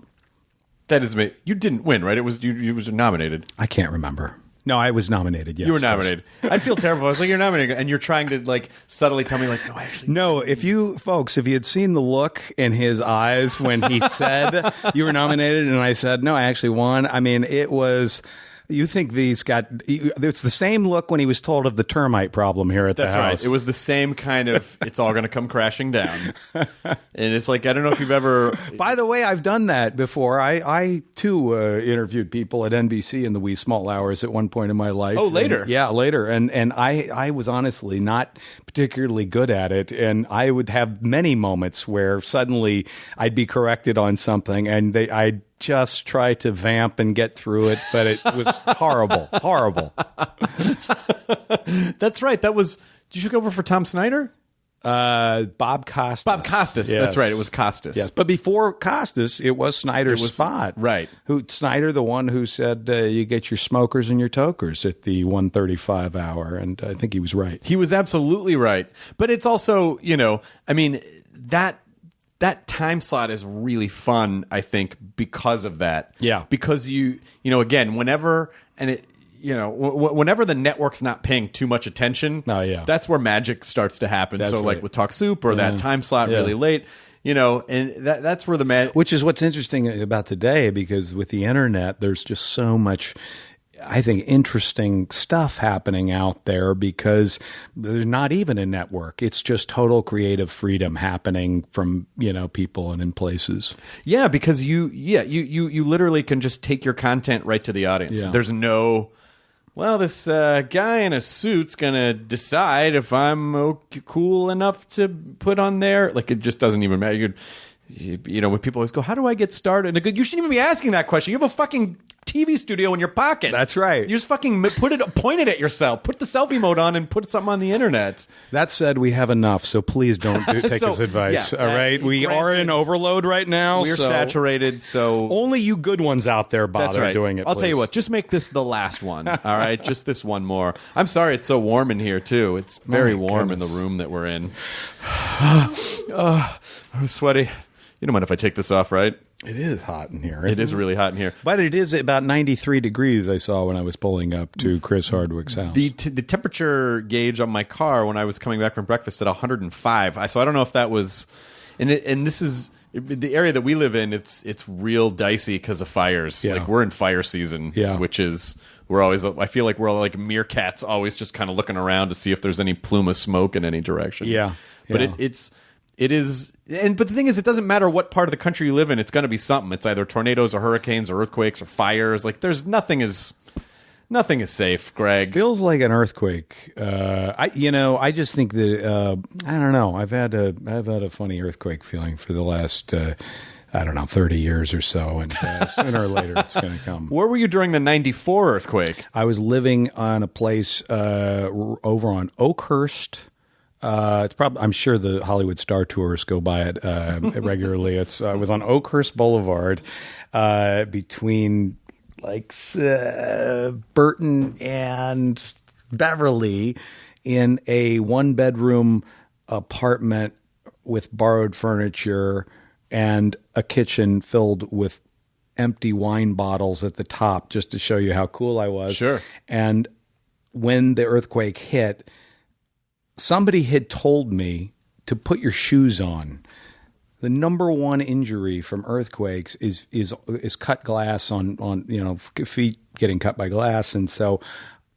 Speaker 5: That is me. You didn't win, right? It was you was nominated.
Speaker 4: I can't remember. No, I was nominated. Yes,
Speaker 5: you were nominated. I'd feel terrible. I was like, you're nominated, and you're trying to like subtly tell me like, no, actually.
Speaker 4: No, if you had seen the look in his eyes when he said you were nominated, and I said no, I actually won. I mean, it was. You think it's the same look when he was told of the termite problem here at the house.
Speaker 5: That's right. It was the same kind of, it's all going to come crashing down. And it's like, I don't know if you've ever...
Speaker 4: By the way, I've done that before. I too, interviewed people at NBC in the wee small hours at one point in my life.
Speaker 5: Oh, later?
Speaker 4: Later. And I was honestly not particularly good at it. And I would have many moments where suddenly I'd be corrected on something, and I'd just try to vamp and get through it, but it was horrible.
Speaker 5: That's right. Did you go over for Tom Snyder?
Speaker 4: Bob Costas.
Speaker 5: Yes. That's right. It was Costas.
Speaker 4: Yes, but before Costas, it was Snyder's spot.
Speaker 5: Right.
Speaker 4: Snyder, the one who said you get your smokers and your tokers at the 1:35 hour, and I think he was right.
Speaker 5: He was absolutely right. But it's also, I mean, that time slot is really fun, I think, because of that.
Speaker 4: Yeah.
Speaker 5: Because again, whenever the network's not paying too much attention, that's where magic starts to happen.
Speaker 4: That's
Speaker 5: so
Speaker 4: right.
Speaker 5: like with Talk Soup or that time slot really late, and that's where the magic...
Speaker 4: Which is what's interesting about today, because with the internet, there's just so much... I think interesting stuff happening out there, because there's not even a network. It's just total creative freedom happening from, people and in places.
Speaker 5: Yeah, because you literally can just take your content right to the audience.
Speaker 4: Yeah.
Speaker 5: There's no, this guy in a suit's going to decide if I'm cool enough to put on there. Like, it just doesn't even matter. When people always go, how do I get started? And I go, you shouldn't even be asking that question. You have a fucking TV studio in your pocket.
Speaker 4: That's right.
Speaker 5: You just fucking point it at yourself. Put the selfie mode on and put something on the internet.
Speaker 4: That said, we have enough, so please don't take
Speaker 5: So,
Speaker 4: this advice.
Speaker 5: yeah,
Speaker 4: all right, we are in overload right now.
Speaker 5: We're saturated, so
Speaker 4: only you good ones out there bother
Speaker 5: that's right.
Speaker 4: doing it.
Speaker 5: I'll tell you
Speaker 4: please.
Speaker 5: what. Just make this the last one. All right, just this one more. I'm sorry, it's so warm in here too. It's very warm in the room that we're in. I'm sweaty. You don't mind if I take this off, right?
Speaker 4: It is hot in here.
Speaker 5: It is really hot in here.
Speaker 4: But it is about 93 degrees, I saw when I was pulling up to Chris Hardwick's house.
Speaker 5: The temperature gauge on my car when I was coming back from breakfast at 105. So I don't know if that was, and this is the area that we live in. It's real dicey because of fires.
Speaker 4: Yeah.
Speaker 5: Like we're in fire season, which is we're always. I feel like we're like meerkats, always just kind of looking around to see if there's any plume of smoke in any direction.
Speaker 4: Yeah.
Speaker 5: But it is, but the thing is, it doesn't matter what part of the country you live in. It's going to be something. It's either tornadoes or hurricanes or earthquakes or fires. Like there's nothing is safe, Greg.
Speaker 4: Feels like an earthquake. I just think that I don't know. I've had a funny earthquake feeling for the last 30 years or so, and sooner or later it's going to come.
Speaker 5: Where were you during the 94 earthquake?
Speaker 4: I was living on a place over on Oakhurst. It's probably. I'm sure the Hollywood Star tours go by it regularly. It was on Oakhurst Boulevard, between Burton and Beverly, in a 1-bedroom apartment with borrowed furniture and a kitchen filled with empty wine bottles at the top, just to show you how cool I was.
Speaker 5: Sure.
Speaker 4: And when the earthquake hit, somebody had told me to put your shoes on. The number one injury from earthquakes is cut glass on feet getting cut by glass, and so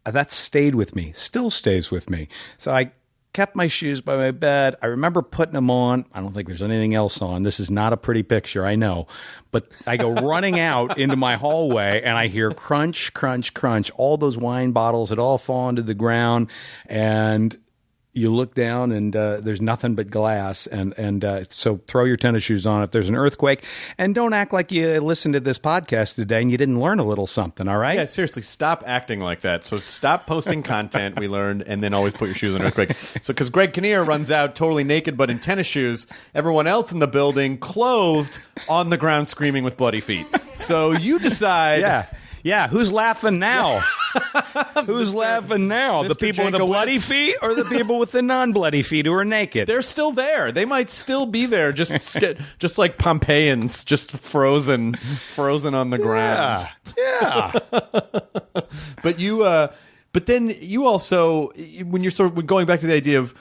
Speaker 4: that stayed with me, still stays with me. So I kept my shoes by my bed. I remember putting them on. I don't think there's anything else on. This is not a pretty picture, I know. But I go running out into my hallway, and I hear crunch, crunch, crunch. All those wine bottles had all fallen to the ground, and you look down and there's nothing but glass. And so throw your tennis shoes on if there's an earthquake. And don't act like you listened to this podcast today and you didn't learn a little something, all right?
Speaker 5: Yeah, seriously, stop acting like that. So stop posting content we learned, and then always put your shoes on earthquake. So because Greg Kinnear runs out totally naked but in tennis shoes, everyone else in the building clothed on the ground screaming with bloody feet. So you decide...
Speaker 4: Yeah, who's laughing now? Who's laughing now? The
Speaker 5: Mr.
Speaker 4: people with the bloody
Speaker 5: Jankowitz.
Speaker 4: feet or the people with the non-bloody feet who are naked?
Speaker 5: They're still there. They might still be there, just like Pompeians, just frozen on the ground.
Speaker 4: Yeah.
Speaker 5: But then you also, when you're sort of going back to the idea of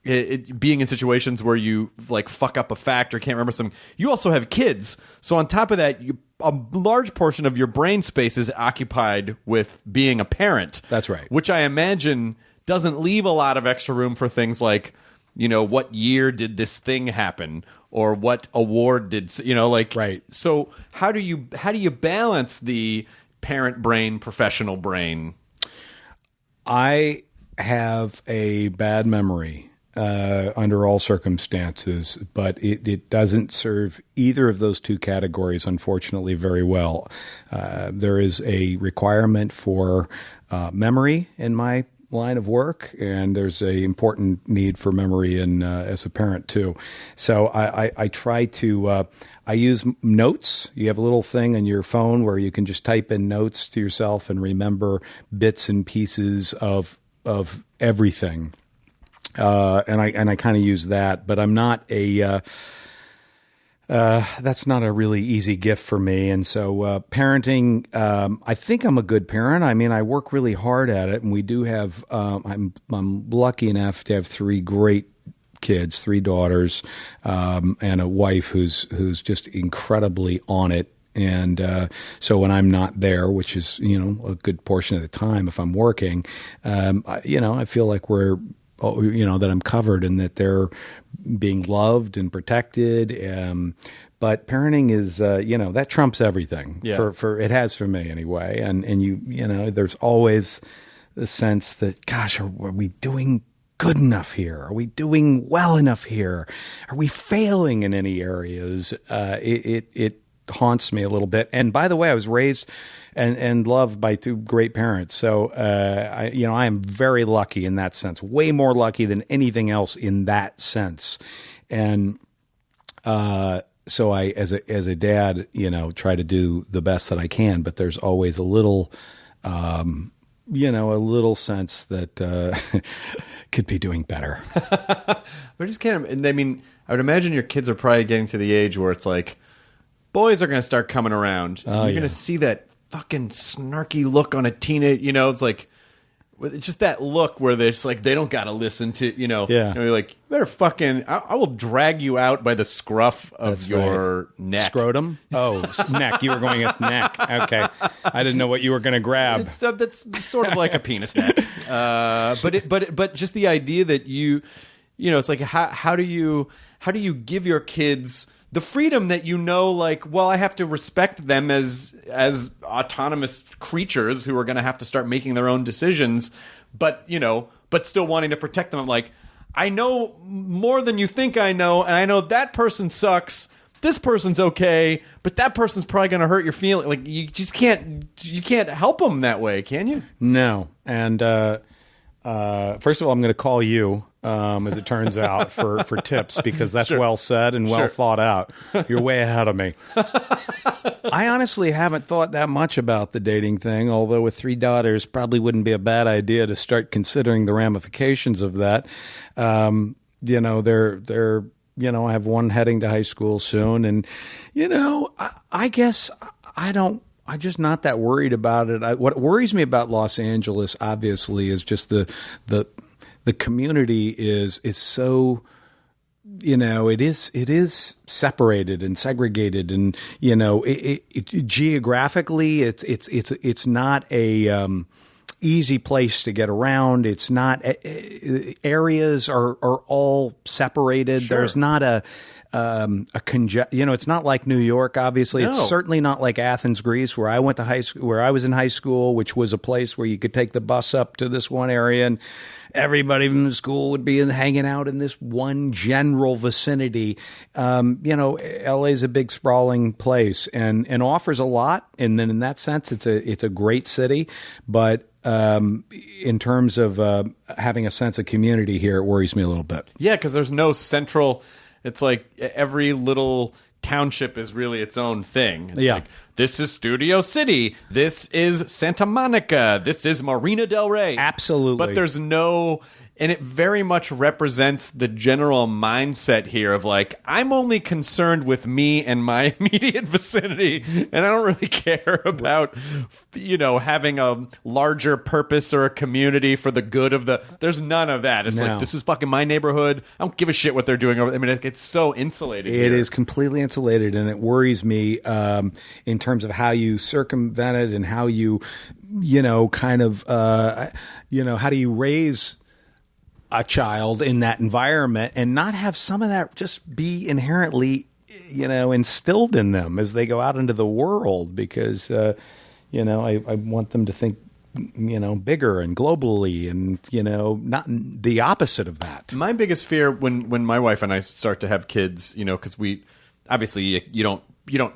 Speaker 5: it being in situations where you like fuck up a fact or can't remember something, you also have kids. So on top of that, a large portion of your brain space is occupied with being a parent.
Speaker 4: That's right.
Speaker 5: Which I imagine doesn't leave a lot of extra room for things like, what year did this thing happen, or what award did,
Speaker 4: Right.
Speaker 5: So how do you balance the parent brain, professional brain?
Speaker 4: I have a bad memory under all circumstances, but it doesn't serve either of those two categories, unfortunately, very well. There is a requirement for memory in my line of work, and there's a important need for memory as a parent too. So I try to I use notes. You have a little thing on your phone where you can just type in notes to yourself and remember bits and pieces of everything. And I kind of use that, but I'm not that's not a really easy gift for me. And so, parenting, I think I'm a good parent. I mean, I work really hard at it, and we do have, I'm lucky enough to have 3 great kids, 3 daughters, and a wife who's just incredibly on it. And so when I'm not there, which is, a good portion of the time if I'm working, I feel like that I'm covered and that they're being loved and protected. But parenting is, that trumps everything.
Speaker 5: Yeah.
Speaker 4: For it has for me anyway. And there's always the sense that, gosh, are we doing good enough here? Are we doing well enough here? Are we failing in any areas? It haunts me a little bit. And by the way, I was raised and loved by two great parents. So, I am very lucky in that sense, way more lucky than anything else in that sense. And, so I, as a dad, try to do the best that I can, but there's always a little, a little sense that could be doing better.
Speaker 5: I just can't. I mean, I would imagine your kids are probably getting to the age where it's like, boys are going to start coming around. And you're going to see that fucking snarky look on a teenage. It's like, it's just that look where they're just like, they don't got to listen to,
Speaker 4: Yeah.
Speaker 5: You're like, you better fucking, I will drag you out by the scruff of your neck.
Speaker 4: Scrotum? Oh, neck. You were going with neck. Okay. I didn't know what you were going to grab.
Speaker 5: That's sort of like a penis neck. But just the idea that it's like, how do you give your kids the freedom that like, well, I have to respect them as autonomous creatures who are going to have to start making their own decisions, but still wanting to protect them. I'm like, I know more than you think I know, and I know that person sucks. This person's okay, but that person's probably going to hurt your feeling. Like, you just can't help them that way, can you?
Speaker 4: No. And first of all, I'm going to call you, as it turns out, for tips, because that's well said and well thought out. You're way ahead of me. I honestly haven't thought that much about the dating thing, although with 3 daughters, probably wouldn't be a bad idea to start considering the ramifications of that. They're I have one heading to high school soon, and I guess I'm just not that worried about it. What worries me about Los Angeles, obviously, is just the community is so, it is separated and segregated, and geographically, it's not a easy place to get around. It's not, areas are all separated.
Speaker 5: Sure.
Speaker 4: There's not it's not like New York, obviously.
Speaker 5: No.
Speaker 4: It's certainly not like Athens, Greece, where I went to high school, where I was in high school, which was a place where you could take the bus up to this one area and everybody from the school would be hanging out in this one general vicinity. LA is a big sprawling place and offers a lot. And then in that sense, it's a great city. But in terms of having a sense of community here, it worries me a little bit.
Speaker 5: Yeah, because there's no central. It's like every little township is really its own thing. It's like, this is Studio City. This is Santa Monica. This is Marina Del Rey.
Speaker 4: Absolutely.
Speaker 5: But there's no... And it very much represents the general mindset here of like, I'm only concerned with me and my immediate vicinity, and I don't really care about, having a larger purpose or a community for the good of the... There's none of that. It's like, this is fucking my neighborhood. I don't give a shit what they're doing over... I mean, it's so insulated.
Speaker 4: It is completely insulated, and it worries me in terms of how you circumvent it and how you, how do you raise a child in that environment and not have some of that just be inherently, instilled in them as they go out into the world, because, I want them to think, bigger and globally and, not the opposite of that.
Speaker 5: My biggest fear when my wife and I start to have kids, because we, obviously you don't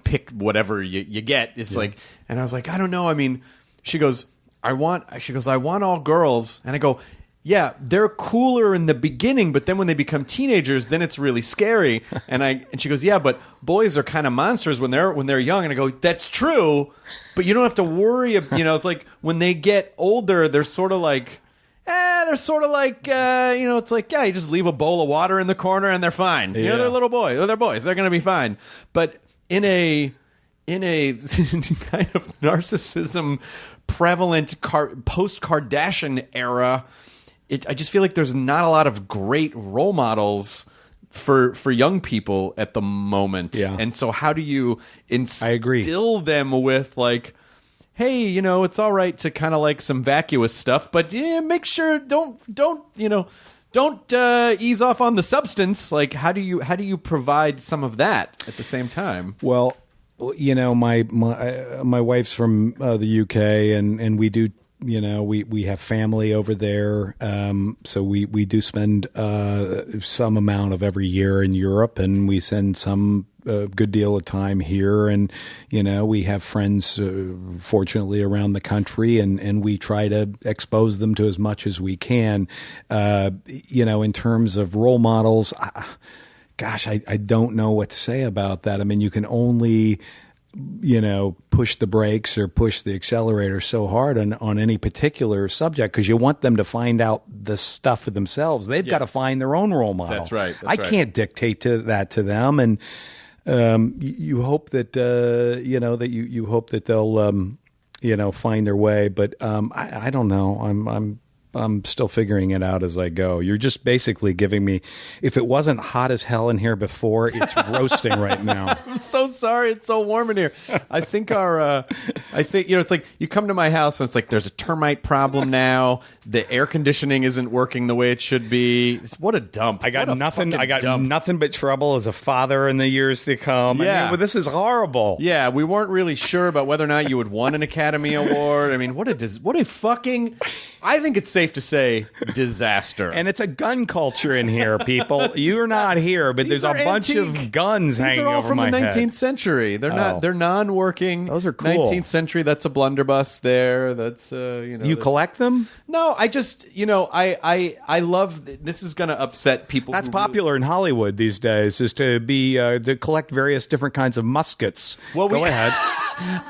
Speaker 5: pick whatever you get. It's like, and I was like, I don't know. I mean, she goes, I want all girls. And I go, yeah, they're cooler in the beginning, but then when they become teenagers, then it's really scary. And she goes, yeah, but boys are kind of monsters when they're young. And I go, that's true, but you don't have to worry. It's like when they get older, they're sort of like, it's like, you just leave a bowl of water in the corner and they're fine.
Speaker 4: Yeah.
Speaker 5: They're little boys. They're boys. They're going to be fine. But in a kind of narcissism prevalent post-Kardashian era, I just feel like there's not a lot of great role models for young people at the moment.
Speaker 4: Yeah.
Speaker 5: And so how do you
Speaker 4: I agree.
Speaker 5: instill them with like, hey, it's all right to kind of like some vacuous stuff, but make sure don't ease off on the substance. Like, how do you provide some of that at the same time?
Speaker 4: Well, my wife's from the UK, and we do. We have family over there, so we do spend some amount of every year in Europe, and we send some a good deal of time here, and we have friends, fortunately, around the country, and we try to expose them to as much as we can. In terms of role models, I don't know what to say about that. I mean, you can only push the brakes or push the accelerator so hard on any particular subject, because you want them to find out the stuff for themselves. They've got to find their own role model.
Speaker 5: That's right.
Speaker 4: I can't dictate to them, and you hope that you hope that they'll find their way. But I don't know. I'm still figuring it out as I go. You're just basically giving me, if it wasn't hot as hell in here before, it's roasting right now.
Speaker 5: I'm so sorry. It's so warm in here. I think it's like you come to my house and it's like there's a termite problem now. The air conditioning isn't working the way it should be. What a dump.
Speaker 4: I got nothing but trouble as a father in the years to come.
Speaker 5: Yeah.
Speaker 4: Well, this is horrible.
Speaker 5: Yeah, we weren't really sure about whether or not you would won an Academy Award. I mean, what a fucking, I think it's safe to say, disaster.
Speaker 4: And it's a gun culture in here, people. You're not here, but there's a bunch of guns hanging over my head.
Speaker 5: These are all from the 19th century. They're non-working.
Speaker 4: Those are cool.
Speaker 5: 19th century. That's a blunderbuss there. That's
Speaker 4: You collect them?
Speaker 5: No, I just I love. This is going to upset people.
Speaker 4: That's popular in Hollywood these days, is to be to collect various different kinds of muskets.
Speaker 5: Well,
Speaker 4: go ahead.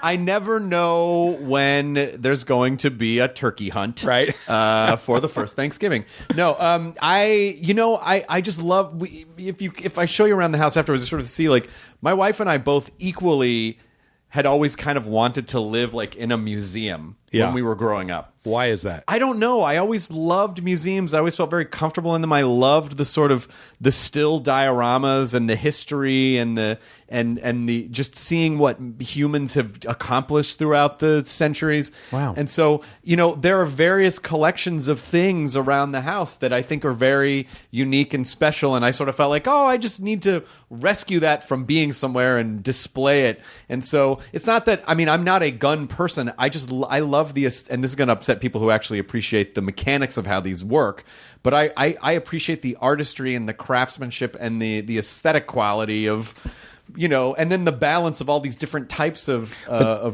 Speaker 5: I never know when there's going to be a turkey hunt,
Speaker 4: right?
Speaker 5: For the first Thanksgiving. No, I just love. If I show you around the house afterwards, you sort of see like my wife and I both equally had always kind of wanted to live like in a museum when we were growing up.
Speaker 4: Why is that?
Speaker 5: I don't know. I always loved museums. I always felt very comfortable in them. I loved the sort of the still dioramas and the history and the just seeing what humans have accomplished throughout the centuries.
Speaker 4: Wow.
Speaker 5: And so, there are various collections of things around the house that I think are very unique and special. And I sort of felt like, I just need to rescue that from being somewhere and display it. And so it's not that, I'm not a gun person. I love and this is going to upset people who actually appreciate the mechanics of how these work, but I appreciate the artistry and the craftsmanship and the aesthetic quality of, and then the balance of all these different types of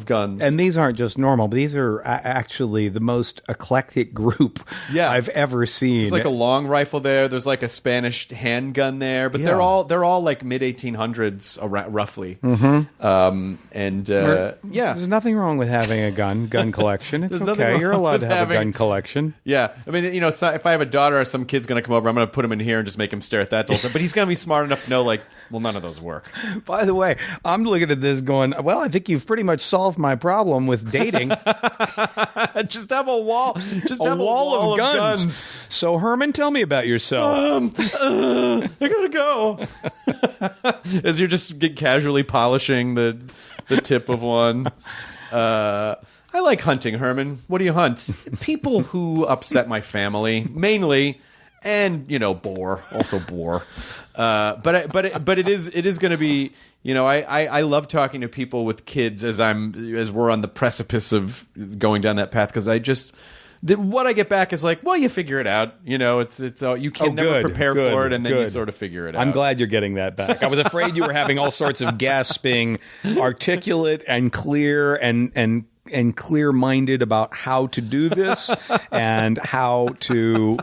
Speaker 5: guns.
Speaker 4: And these aren't just normal, but these are actually the most eclectic group I've ever seen.
Speaker 5: There's like a long rifle there. There's like a Spanish handgun there, but they're all like mid 1800s roughly.
Speaker 4: Mm-hmm. There's nothing wrong with having a gun collection. It's okay. You're allowed to have a gun collection.
Speaker 5: Yeah, if I have a daughter or some kid's going to come over, I'm going to put him in here and just make him stare at that the whole time. But he's going to be smart enough to know, like, well, none of those work.
Speaker 4: By the way, I'm looking at this going, well, I think you've pretty much solved my problem with dating.
Speaker 5: Just have a wall. Just have a
Speaker 4: wall of guns. So, Herman, tell me about yourself.
Speaker 5: I gotta go. As you're just casually polishing the tip of one. I like hunting, Herman. What do you hunt? People who upset my family, mainly. And boar, also boar, but it is going to be I love talking to people with kids as we're on the precipice of going down that path, because what I get back is like, well, you figure it out, it's you can never prepare for it, and then you sort of figure it out.
Speaker 4: I'm glad you're getting that back. I was afraid you were having all sorts of guests being articulate and clear and clear-minded about how to do this and how to,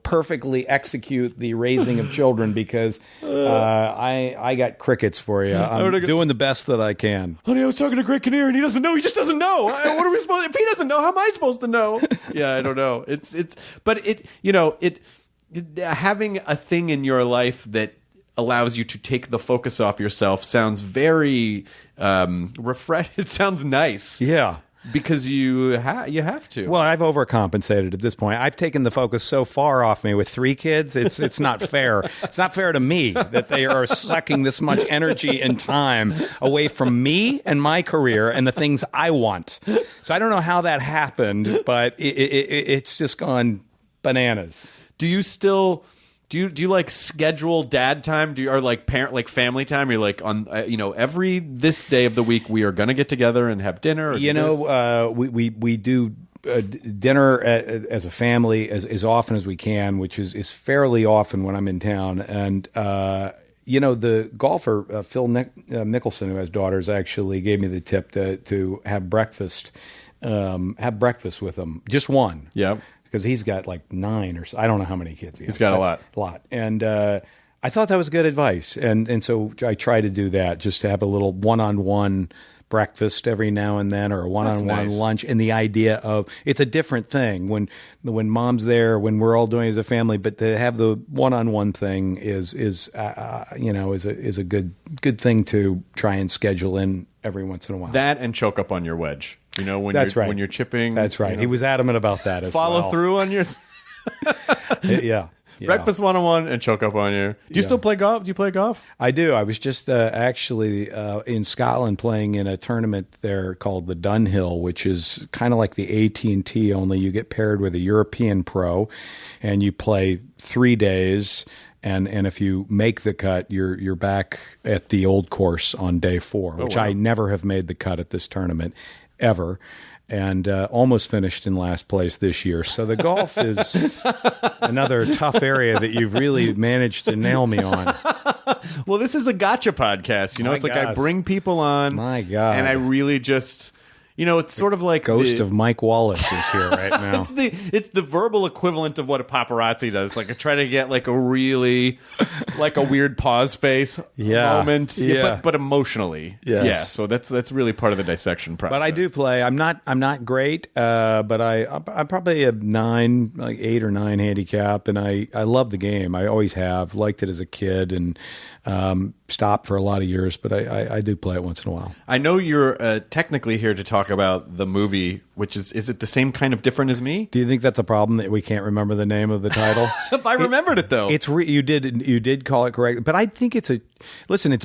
Speaker 4: perfectly execute the raising of children, because I got crickets for you. I'm doing the best that I can.
Speaker 5: Honey, I was talking to Greg Kinnear, and he doesn't know. He just doesn't know. What are we supposed? If he doesn't know, how am I supposed to know? Yeah, I don't know. Having a thing in your life that allows you to take the focus off yourself sounds very it sounds nice.
Speaker 4: Yeah.
Speaker 5: Because you have to.
Speaker 4: Well, I've overcompensated at this point. I've taken the focus so far off me with 3 kids. It's not fair. It's not fair to me that they are sucking this much energy and time away from me and my career and the things I want. So I don't know how that happened, but it's just gone bananas.
Speaker 5: Do you still? Do you like schedule dad time? Or like parent, like family time? You're like on, every this day of the week we are going to get together and have dinner.
Speaker 4: We do dinner as a family as often as we can, which is fairly often when I'm in town. And The golfer Phil Mickelson, who has daughters, actually gave me the tip to have breakfast. Have breakfast with him, just one.
Speaker 5: Yeah,
Speaker 4: because he's got like 9 or so. I don't know how many kids he has.
Speaker 5: He's got a
Speaker 4: lot. And I thought that was good advice, and so I try to do that, just to have a little one-on-one breakfast every now and then, or a one-on-one lunch. And the idea of it's a different thing when mom's there, when we're all doing it as a family, but to have the one-on-one thing is a good thing to try and schedule in every once in a while.
Speaker 5: That and choke up on your wedge. When you're chipping.
Speaker 4: That's right. He was adamant about that as
Speaker 5: follow
Speaker 4: well.
Speaker 5: through on your
Speaker 4: yeah.
Speaker 5: Breakfast 101 and choke up on you. Do you still play golf? Do you play golf?
Speaker 4: I do. I was just actually in Scotland playing in a tournament there called the Dunhill, which is kind of like the AT&T, only you get paired with a European pro, and you play 3 days. And if you make the cut, you're back at the old course on day 4, which I never have made the cut at this tournament ever. And almost finished in last place this year. So the golf is another tough area that you've really managed to nail me on.
Speaker 5: Well, this is a gotcha podcast. It's like I bring people on.
Speaker 4: My God.
Speaker 5: And I really just... it's sort of like
Speaker 4: Ghost of Mike Wallace is here right now.
Speaker 5: It's the verbal equivalent of what a paparazzi does. Like I try to get like a really like a weird pause face moment, but emotionally.
Speaker 4: Yes.
Speaker 5: Yeah, so that's really part of the dissection process.
Speaker 4: But I do play. I'm not great, but I'm probably a 9, like 8 or 9 handicap, and I love the game. I always have liked it as a kid, and stopped for a lot of years, but I do play it once in a while.
Speaker 5: I know you're technically here to talk about the movie, which is it the same kind of different as me?
Speaker 4: Do you think that's a problem that we can't remember the name of the title?
Speaker 5: I remembered it though.
Speaker 4: You did call it correct, but I think it's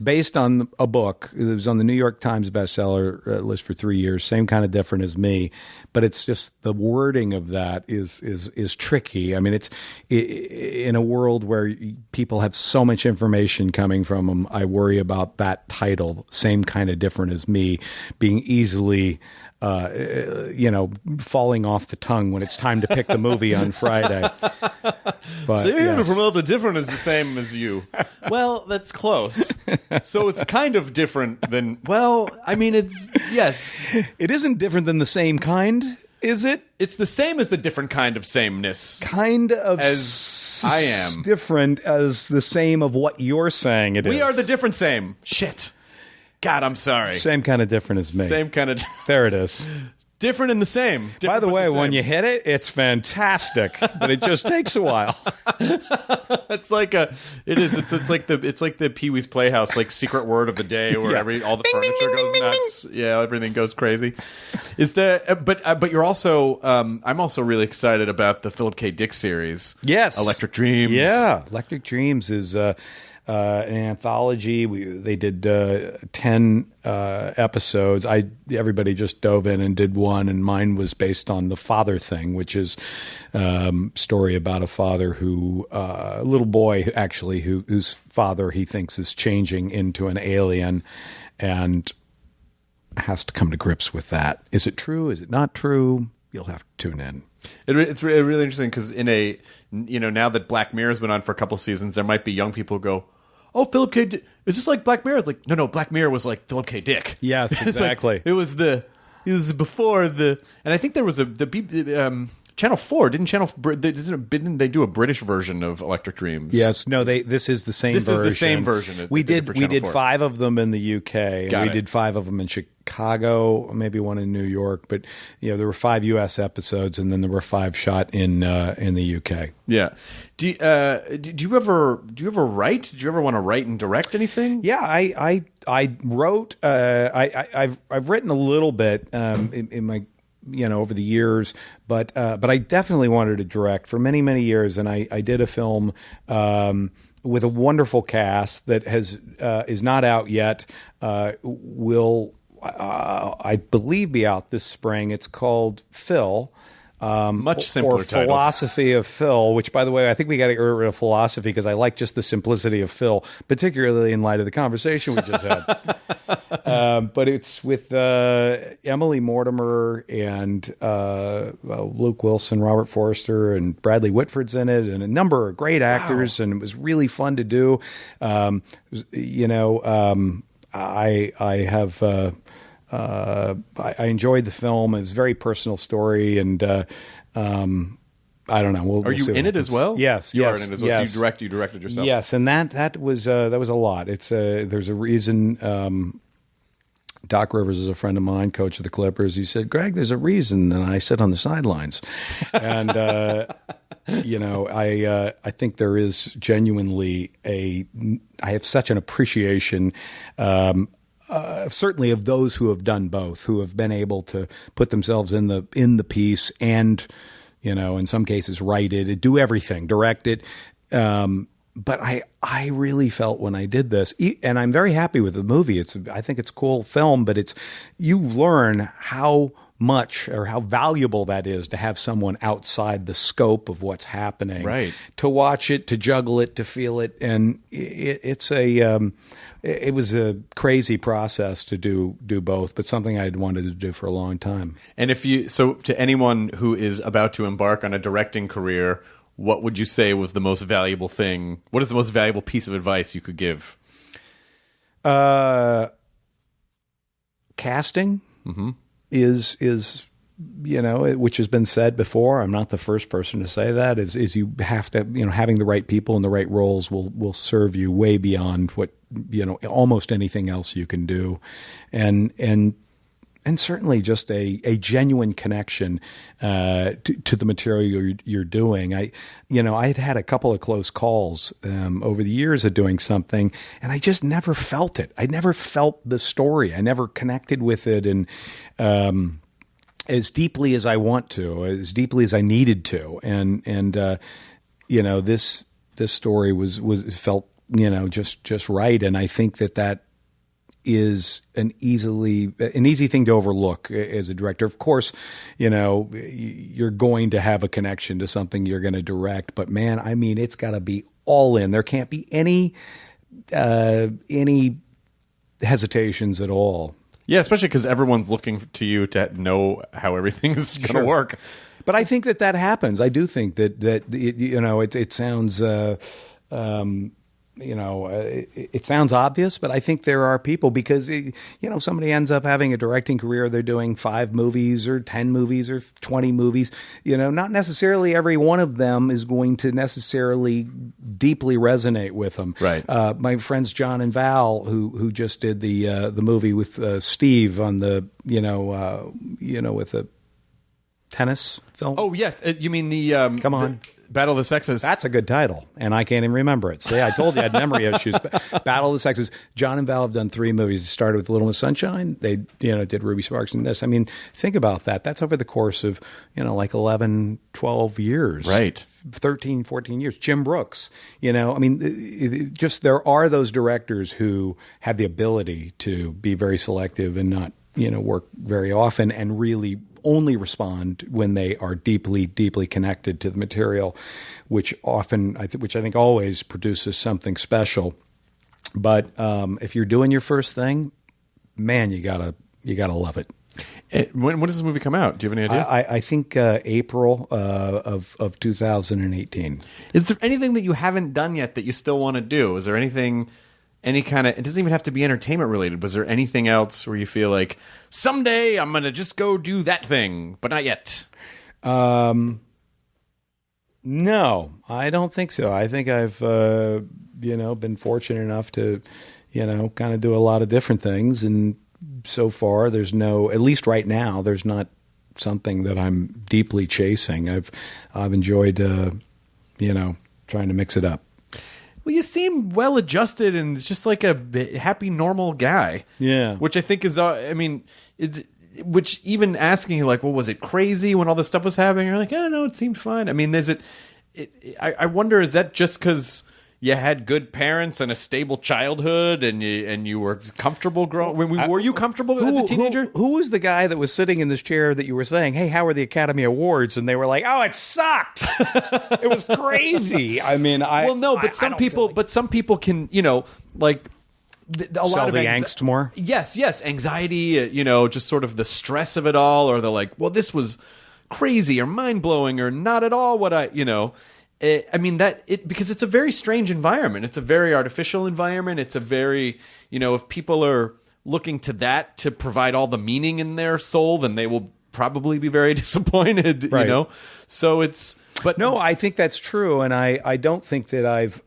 Speaker 4: based on a book. It was on the New York Times bestseller list for 3 years. Same kind of different as me, but it's just the wording of that is tricky. I mean, it's in a world where people have so much information coming from them. I worry about that title, same kind of different as me, being easily falling off the tongue when it's time to pick the movie on Friday. But,
Speaker 5: so you're going to promote the different as the same as you. Well, that's close. So it's kind of different than, it's, yes.
Speaker 4: It isn't different than the same kind, is it?
Speaker 5: It's the same as the different kind of sameness.
Speaker 4: Kind of
Speaker 5: as I am.
Speaker 4: Different as the same of what you're saying it is.
Speaker 5: We are the different same. Shit. God, I'm sorry.
Speaker 4: Same kind of different as me.
Speaker 5: Same kind of...
Speaker 4: There it is.
Speaker 5: Different in the same.
Speaker 4: By the way, when you hit it, it's fantastic, but it just takes a while.
Speaker 5: It's like it's like the Pee-wee's Playhouse, like secret word of the day, where all the furniture goes nuts. Yeah, everything goes crazy. But you're also I'm also really excited about the Philip K. Dick series.
Speaker 4: Yes,
Speaker 5: Electric Dreams.
Speaker 4: Yeah, Electric Dreams is an anthology. They did 10 episodes. Everybody just dove in and did one, and mine was based on the father thing, which is story about a father who, a little boy actually, whose father he thinks is changing into an alien, and has to come to grips with that. Is it true? Is it not true? You'll have to tune in.
Speaker 5: It's really interesting because now that Black Mirror has been on for a couple seasons, there might be young people who go, "Oh, Philip K. Dick, is this like Black Mirror?" It's like, no, Black Mirror was like Philip K. Dick.
Speaker 4: Yes, exactly.
Speaker 5: It was before the, and I think there was Channel 4 didn't they do a British version of Electric Dreams?
Speaker 4: Yes, no, this is the same version.
Speaker 5: This is the same version.
Speaker 4: We did 5 of them in the UK, and we did 5 of them in Chicago, maybe one in New York, but there were 5 US episodes, and then there were 5 shot in the UK.
Speaker 5: Yeah. Do you ever write? Did you ever want to write and direct anything?
Speaker 4: Yeah, I wrote. I've written a little bit in my over the years, but I definitely wanted to direct for many, many years, and I did a film with a wonderful cast that is not out yet. Will I believe be out this spring. It's called Phil.
Speaker 5: Much simpler
Speaker 4: or
Speaker 5: title.
Speaker 4: Philosophy of Phil, which, by the way, I think we got to get rid of philosophy because I like just the simplicity of Phil, particularly in light of the conversation we just had. But it's with Emily Mortimer and Luke Wilson, Robert Forster, and Bradley Whitford's in it, and a number of great actors, and it was really fun to do. I enjoyed the film. It was a very personal story, and I don't know.
Speaker 5: Are you in it as well?
Speaker 4: Yes,
Speaker 5: you
Speaker 4: yes,
Speaker 5: are in it as well.
Speaker 4: yes.
Speaker 5: So you directed yourself.
Speaker 4: Yes, and that was a lot. It's there's a reason. Doc Rivers is a friend of mine, coach of the Clippers. He said, "Greg, there's a reason," and I sit on the sidelines, and I think there is genuinely I have such an appreciation. Certainly of those who have done both, who have been able to put themselves in the piece and, in some cases write it, do everything, direct it. But I really felt when I did this, and I'm very happy with the movie. I think it's a cool film, but you learn how much or how valuable that is to have someone outside the scope of what's happening,
Speaker 5: right?
Speaker 4: To watch it, to juggle it, to feel it, and it was a crazy process to do both, but something I had wanted to do for a long time.
Speaker 5: And to anyone who is about to embark on a directing career, what would you say was the most valuable thing? What is the most valuable piece of advice you could give?
Speaker 4: Casting is which has been said before. I'm not the first person to say that. Is you have to, having the right people in the right roles will serve you way beyond what almost anything else you can do, and certainly just a genuine connection to the material you're doing. I had a couple of close calls over the years of doing something, and I just never felt it. I never felt the story. I never connected with it, and as deeply as I want to, as deeply as I needed to, and this story was felt just right, and I think that is an easy thing to overlook as a director. Of course, you're going to have a connection to something you're going to direct, but man, I mean, it's got to be all in. There can't be any hesitations at all.
Speaker 5: Yeah, especially because everyone's looking to you to know how everything is going to work.
Speaker 4: But I think that happens. I do think that it sounds it sounds obvious, but I think there are people, because somebody ends up having a directing career. They're doing 5 movies or 10 movies or 20 movies. Not necessarily every one of them is going to necessarily deeply resonate with them.
Speaker 5: Right.
Speaker 4: My friends John and Val, who just did the movie with Steve on the with the tennis film.
Speaker 5: Oh yes, you mean the
Speaker 4: Come on.
Speaker 5: Battle of the Sexes.
Speaker 4: That's a good title, and I can't even remember it. See, I told you I had memory issues. Battle of the Sexes. John and Val have done 3 movies. It started with Little Miss Sunshine. They, did Ruby Sparks and this. I mean, think about that. That's over the course of, like 11, 12 years.
Speaker 5: Right.
Speaker 4: 13, 14 years. Jim Brooks. Just there are those directors who have the ability to be very selective and not, work very often and really only respond when they are deeply, deeply connected to the material, which I think always produces something special. But if you're doing your first thing, man, you gotta love it.
Speaker 5: When does this movie come out? Do you have any idea?
Speaker 4: I think April of 2018.
Speaker 5: Is there anything that you haven't done yet that you still want to do? Is there anything? It doesn't even have to be entertainment related, but is there anything else where you feel like someday I'm going to just go do that thing, but not yet?
Speaker 4: No, I don't think so. I think I've, been fortunate enough to, kind of do a lot of different things. And so far at least right now, there's not something that I'm deeply chasing. I've enjoyed, trying to mix it up.
Speaker 5: Well, you seem well-adjusted and just like a happy, normal guy.
Speaker 4: Yeah.
Speaker 5: Which I think is, which even asking you, like, well, was it crazy when all this stuff was happening? You're like, oh, no, it seemed fine. I mean, I wonder, is that just because you had good parents and a stable childhood, and you were comfortable growing. Were you comfortable as a teenager?
Speaker 4: Who was the guy that was sitting in this chair that you were saying, "Hey, how are the Academy Awards?" And they were like, "Oh, it sucked. It was crazy." I mean,
Speaker 5: some people can, like. A lot of
Speaker 4: the angst more.
Speaker 5: Yes, anxiety. Just sort of the stress of it all, or they're like, "Well, this was crazy or mind blowing or not at all what I." Because it's a very strange environment. It's a very artificial environment. It's a very if people are looking to that to provide all the meaning in their soul, then they will probably be very disappointed.
Speaker 4: Right.
Speaker 5: So it's. But
Speaker 4: no, I think that's true, and I don't think that I've.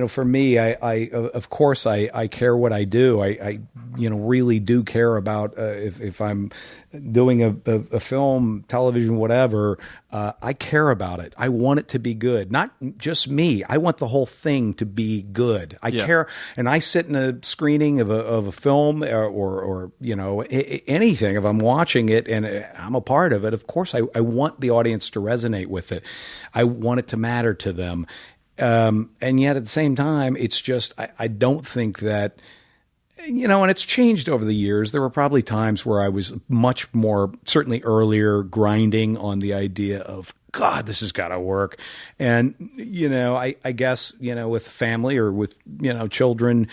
Speaker 4: For me, of course I care what I do. I really do care about if I'm doing a film, television, whatever. I care about it. I want it to be good, not just me. I want the whole thing to be good. I care, and I sit in a screening of a film or anything. If I'm watching it and I'm a part of it, of course I want the audience to resonate with it. I want it to matter to them. And yet at the same time, it's just, I don't think that, and it's changed over the years. There were probably times where I was much more, certainly earlier, grinding on the idea of, God, this has got to work. And, I guess, with family or with, children,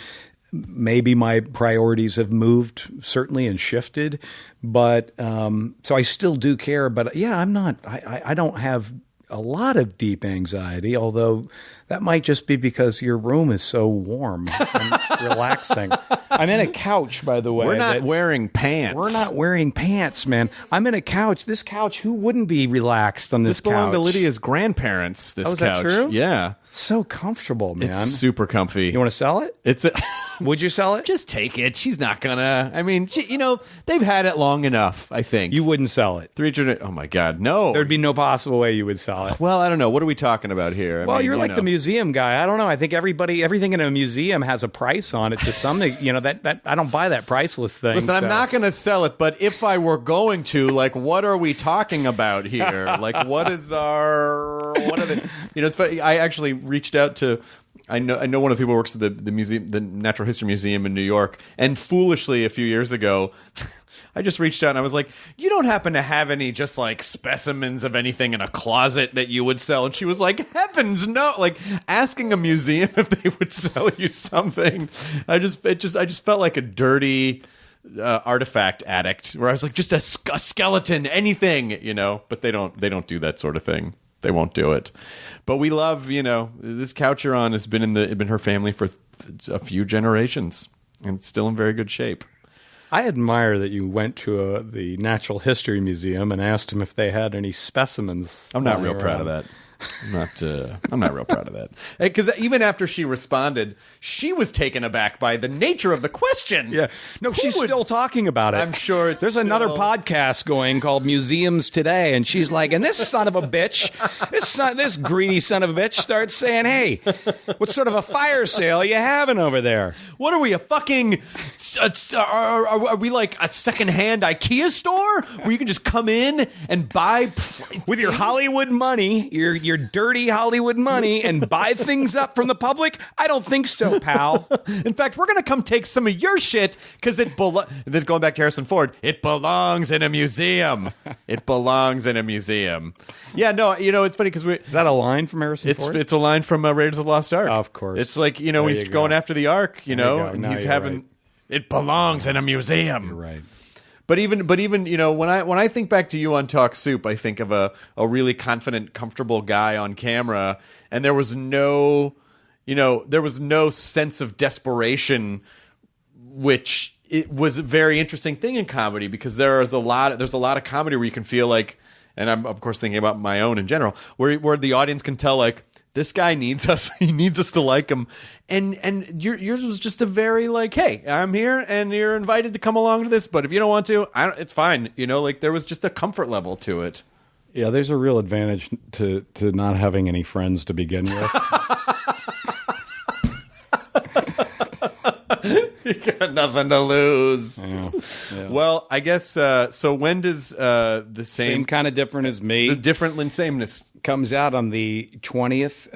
Speaker 4: maybe my priorities have moved certainly and shifted. But, so I still do care. But yeah, I don't have a lot of deep anxiety, although that might just be because your room is so warm and relaxing. I'm in a couch, by the way.
Speaker 5: We're not wearing pants.
Speaker 4: We're not wearing pants, man. I'm in a couch. This couch, who wouldn't be relaxed on this couch?
Speaker 5: This belonged to Lydia's grandparents, this couch.
Speaker 4: Is that true?
Speaker 5: Yeah.
Speaker 4: It's so comfortable, man.
Speaker 5: It's super comfy.
Speaker 4: You want to sell it? Would you sell it?
Speaker 5: Just take it. She's not gonna. I mean, they've had it long enough, I think.
Speaker 4: You wouldn't sell it.
Speaker 5: Oh my God, no.
Speaker 4: There'd be no possible way you would sell it.
Speaker 5: Well, I don't know. What are we talking about here?
Speaker 4: You're like the museum guy. I don't know. I think everything in a museum has a price on it to some, that I don't buy that priceless thing.
Speaker 5: Listen, I'm not going to sell it, but if I were going to, like, what are we talking about here? Like, what are the, it's funny. I actually reached out to, I know one of the people who works at the museum, the Natural History Museum in New York, and foolishly a few years ago, I just reached out and I was like, "You don't happen to have any just like specimens of anything in a closet that you would sell?" And she was like, "Heavens, no!" Like asking a museum if they would sell you something. I just felt like a dirty artifact addict, where I was like, just a skeleton, anything, But they don't do that sort of thing. They won't do it. But we love, this couch you're on has been her family for a few generations, and it's still in very good shape.
Speaker 4: I admire that you went to the Natural History Museum and asked them if they had any specimens.
Speaker 5: I'm not real proud of that. I'm not real proud of that. Because even after she responded, she was taken aback by the nature of the question.
Speaker 4: Yeah. No, she's still talking about it.
Speaker 5: I'm sure
Speaker 4: there's another podcast going called Museums Today, and she's like, and this son of a bitch, this greedy son of a bitch starts saying, "Hey, what sort of a fire sale are you having over there?
Speaker 5: What are we, a fucking, are we like a secondhand IKEA store where you can just come in and buy
Speaker 4: with your Hollywood money, your dirty Hollywood money, and buy things up from the public? I don't think so, pal.
Speaker 5: In fact, we're going to come take some of your shit because this going back to Harrison Ford, it belongs in a museum. It belongs in a museum. Yeah, no, it's funny because
Speaker 4: is that a line from Harrison Ford?
Speaker 5: It's a line from Raiders of the Lost Ark.
Speaker 4: Of course.
Speaker 5: It's like, when he's going after the Ark, and he's having, right. It belongs in a museum.
Speaker 4: You're right.
Speaker 5: But even when I think back to you on Talk Soup, I think of a really confident, comfortable guy on camera, and there was no sense of desperation, which it was a very interesting thing in comedy, because there's a lot of comedy where you can feel like, and I'm of course thinking about my own in general, where the audience can tell like, this guy needs us. He needs us to like him. And yours was just a very like, hey, I'm here and you're invited to come along to this, but if you don't want to, it's fine. Like there was just a comfort level to it.
Speaker 4: Yeah, there's a real advantage to not having any friends to begin with.
Speaker 5: You got nothing to lose.
Speaker 4: Yeah.
Speaker 5: Well, I guess so. When does the same
Speaker 4: kind of different as me,
Speaker 5: the different and sameness
Speaker 4: comes out on the 20th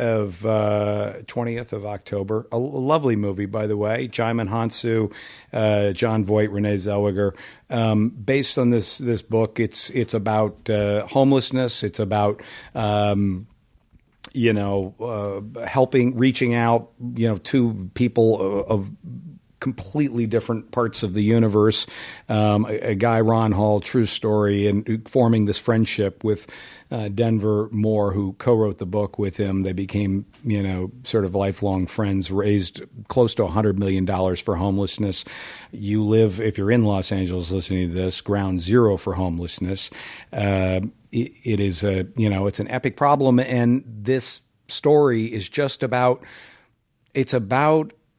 Speaker 4: of October. A lovely movie, by the way. Jaimin Hansu, John Voight, Renee Zellweger. Based on this book, it's about homelessness. It's about reaching out, to people of completely different parts of the universe. A guy, Ron Hall, true story, and forming this friendship with Denver Moore, who co-wrote the book with him. They became, sort of lifelong friends, raised close to $100 million for homelessness. You live, if you're in Los Angeles listening to this, ground zero for homelessness. It is it's an epic problem. And this story is just about,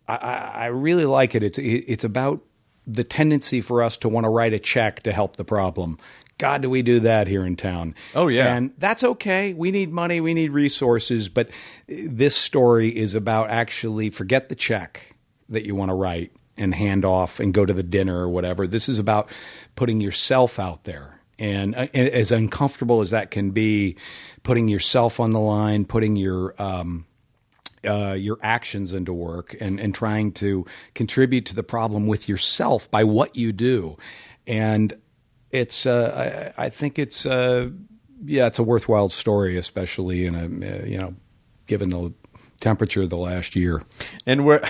Speaker 4: I really like it. It's about the tendency for us to want to write a check to help the problem. God, do we do that here in town?
Speaker 5: Oh, yeah.
Speaker 4: And that's okay. We need money. We need resources. But this story is about actually forget the check that you want to write and hand off and go to the dinner or whatever. This is about putting yourself out there. And as uncomfortable as that can be, putting yourself on the line, putting your actions into work and trying to contribute to the problem with yourself by what you do. And it's, I think it's a worthwhile story, especially in given the temperature of the last year.
Speaker 5: And what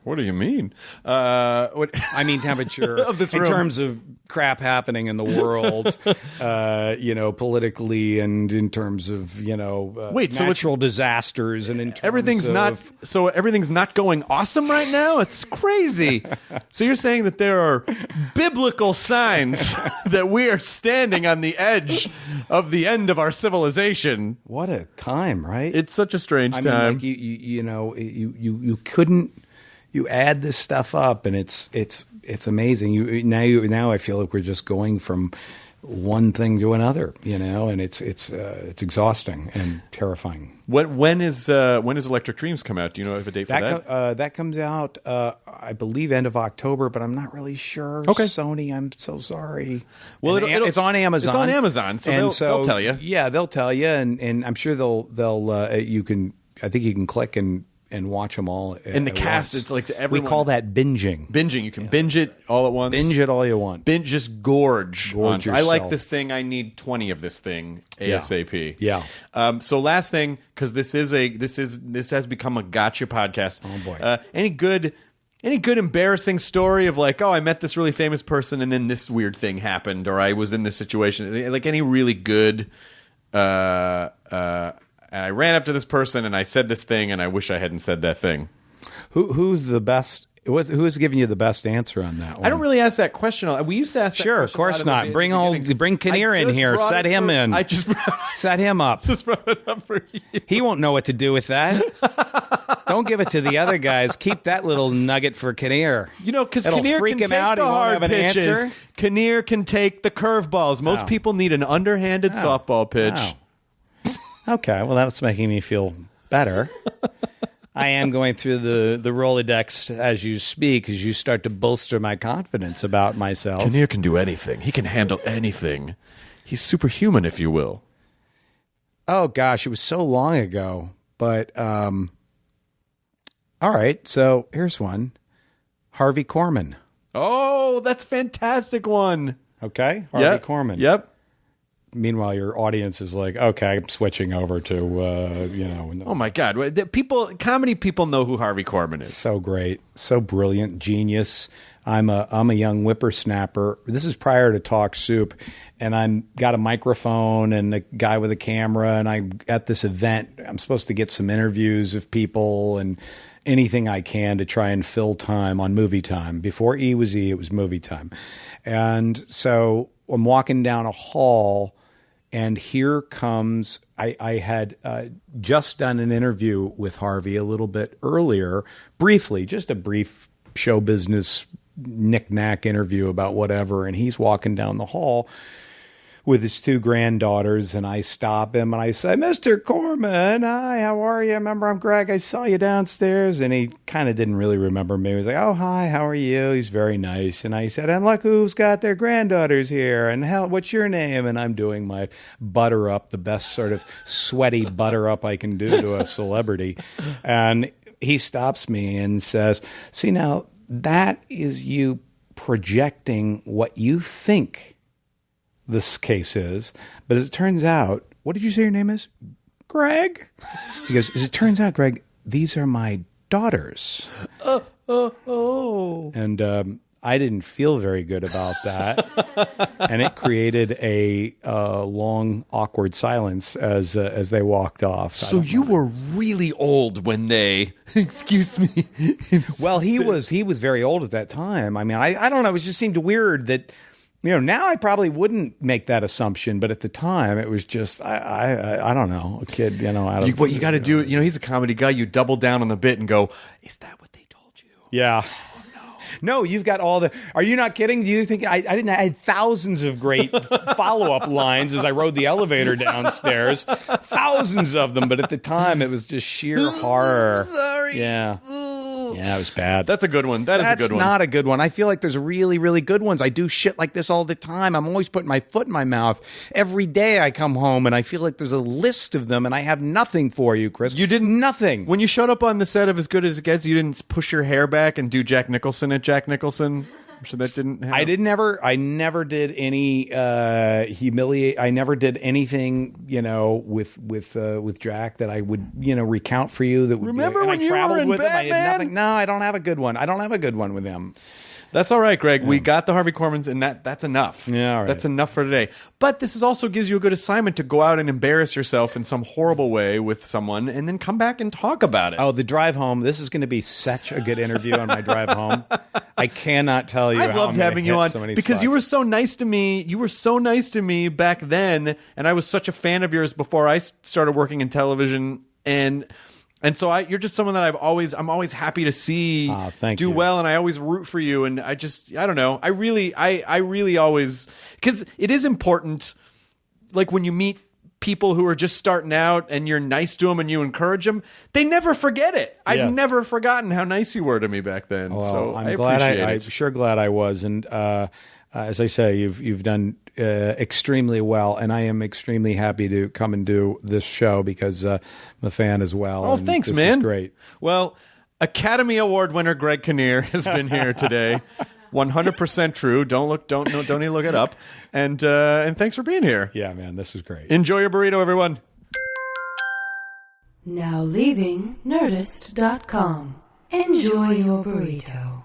Speaker 5: do you mean?
Speaker 4: I mean temperature
Speaker 5: of this room.
Speaker 4: In terms of crap happening in the world, politically, and in terms of natural disasters, and in terms
Speaker 5: everything's not going awesome right now. It's crazy. So you're saying that there are biblical signs that we are standing on the edge of the end of our civilization.
Speaker 4: What a time, right?
Speaker 5: It's such a strange time.
Speaker 4: I mean, you couldn't. You add this stuff up, and it's amazing. Now I feel like we're just going from one thing to another, and it's exhausting and terrifying.
Speaker 5: When is Electric Dreams come out? Do you know if a date for that?
Speaker 4: That comes out, I believe, end of October, but I'm not really sure.
Speaker 5: Okay,
Speaker 4: Sony, I'm so sorry.
Speaker 5: Well,
Speaker 4: it's on Amazon.
Speaker 5: It's on Amazon, so they'll tell you.
Speaker 4: Yeah, they'll tell you, and I'm sure they'll you can. I think you can click and watch them all.
Speaker 5: And the cast,
Speaker 4: once.
Speaker 5: it's like everyone.
Speaker 4: We call that binging.
Speaker 5: Binging. You can binge it all at once.
Speaker 4: Binge it all you want.
Speaker 5: Just gorge.
Speaker 4: Gorge
Speaker 5: I like
Speaker 4: yourself.
Speaker 5: this thing. I need 20 of this thing ASAP.
Speaker 4: Yeah.
Speaker 5: So last thing, because this has become a gotcha podcast.
Speaker 4: Oh boy.
Speaker 5: Any good embarrassing story of like, oh, I met this really famous person and then this weird thing happened, or I was in this situation. Like any really good. And I ran up to this person and I said this thing, and I wish I hadn't said that thing.
Speaker 4: Who's the best? Who's giving you the best answer on that one?
Speaker 5: I don't really ask that question. We used to ask that
Speaker 4: Sure,
Speaker 5: question.
Speaker 4: of course not. Bring Kinnear in here. Set him in.
Speaker 5: I just
Speaker 4: set him up.
Speaker 5: Just brought it up for you.
Speaker 4: He won't know what to do with that. Don't give it to the other guys. Keep that little nugget for Kinnear.
Speaker 5: Because
Speaker 4: It'll
Speaker 5: Kinnear
Speaker 4: freak
Speaker 5: can
Speaker 4: him
Speaker 5: take
Speaker 4: out.
Speaker 5: the
Speaker 4: He won't
Speaker 5: hard
Speaker 4: have an
Speaker 5: pitches.
Speaker 4: answer.
Speaker 5: Kinnear can take the curveballs. Most people need an underhanded softball pitch.
Speaker 4: Wow. Okay, well, that's making me feel better. I am going through the Rolodex as you speak, as you start to bolster my confidence about myself.
Speaker 5: Kinnear can do anything. He can handle anything. He's superhuman, if you will.
Speaker 4: Oh, gosh, it was so long ago. But, all right, so here's one. Harvey Korman.
Speaker 5: Oh, that's a fantastic one.
Speaker 4: Okay, Harvey Korman.
Speaker 5: Yep.
Speaker 4: Meanwhile, your audience is like, okay, I'm switching over to,
Speaker 5: Oh my God! Comedy people know who Harvey Korman is.
Speaker 4: So great, so brilliant, genius. I'm a young whippersnapper. This is prior to Talk Soup, and I'm got a microphone and a guy with a camera, and I'm at this event. I'm supposed to get some interviews of people and anything I can to try and fill time on movie time. Before E was E, it was movie time, and so I'm walking down a hall. And here comes, I had just done an interview with Harvey a little bit earlier, briefly, just a brief show business knick-knack interview about whatever. And he's walking down the hall with his 2 granddaughters, and I stop him and I say, Mr. Corman, hi, how are you? Remember, I'm Greg. I saw you downstairs. And he kind of didn't really remember me. He was like, oh, hi, how are you? He's very nice. And I said, and look who's got their granddaughters here. And hell, what's your name? And I'm doing my butter up, the best sort of sweaty butter up I can do to a celebrity. And he stops me and says, see, now that is you projecting what you think this case is, but as it turns out, what did you say your name is? Greg? He goes, as it turns out, Greg, these are my daughters. And I didn't feel very good about that, and it created a long, awkward silence as they walked off.
Speaker 5: So you were really old when they, excuse me.
Speaker 4: Well, he was very old at that time. I mean, I don't know. It just seemed weird that, now I probably wouldn't make that assumption, but at the time it was just, I don't know, a kid,
Speaker 5: what you got to do, he's a comedy guy. You double down on the bit and go, is that what they told you?
Speaker 4: Yeah. No, you've got all the... Are you not kidding? Do you think... I had thousands of great follow-up lines as I rode the elevator downstairs. Thousands of them, but at the time, it was just sheer horror.
Speaker 5: Sorry.
Speaker 4: Yeah. Yeah, it was bad.
Speaker 5: That's a good one. That's a good one.
Speaker 4: That's not a good one. I feel like there's really, really good ones. I do shit like this all the time. I'm always putting my foot in my mouth. Every day I come home, and I feel like there's a list of them, and I have nothing for you, Chris.
Speaker 5: You didn't...
Speaker 4: Nothing.
Speaker 5: When you showed up on the set of As Good As It Gets, you didn't push your hair back and do Jack Nicholson at Jack Nicholson? I'm sure that didn't happen. I never did any humiliate. I never did anything, with Jack that I would, recount for you. That would remember
Speaker 4: be,
Speaker 5: when
Speaker 4: and I
Speaker 5: you
Speaker 4: traveled
Speaker 5: were in
Speaker 4: with
Speaker 5: Batman?
Speaker 4: him. I had nothing. No, I don't have a good one. I don't have a good one with him.
Speaker 5: That's all right, Greg. We got the Harvey Kormans, and that's enough.
Speaker 4: Yeah, all right.
Speaker 5: That's enough for today. But this also gives you a good assignment to go out and embarrass yourself in some horrible way with someone, and then come back and talk about it.
Speaker 4: Oh, the drive home. This is going to be such a good interview on my drive home. I cannot tell you.
Speaker 5: I've loved having you on
Speaker 4: so
Speaker 5: because
Speaker 4: spots.
Speaker 5: you were so nice to me. You were so nice to me back then, and I was such a fan of yours before I started working in television. And so you're just someone that I'm always happy to see do
Speaker 4: you.
Speaker 5: well, and I always root for you. And I don't know. I really always, because it is important, like when you meet people who are just starting out and you're nice to them and you encourage them, they never forget it.
Speaker 4: Yeah.
Speaker 5: I've never forgotten how nice you were to me back then.
Speaker 4: Well,
Speaker 5: so
Speaker 4: I'm
Speaker 5: I
Speaker 4: glad.
Speaker 5: appreciate it.
Speaker 4: I'm sure glad I was. And as I say, you've done extremely well, and I am extremely happy to come and do this show because I'm a fan as well.
Speaker 5: Oh,
Speaker 4: and
Speaker 5: thanks,
Speaker 4: this
Speaker 5: man.
Speaker 4: Is great.
Speaker 5: Well, Academy Award winner Greg Kinnear has been here today. 100% true. Don't even look it up. And thanks for being here.
Speaker 4: Yeah, man, this is great.
Speaker 5: Enjoy your burrito, everyone.
Speaker 3: Now leaving Nerdist.com. Enjoy your burrito.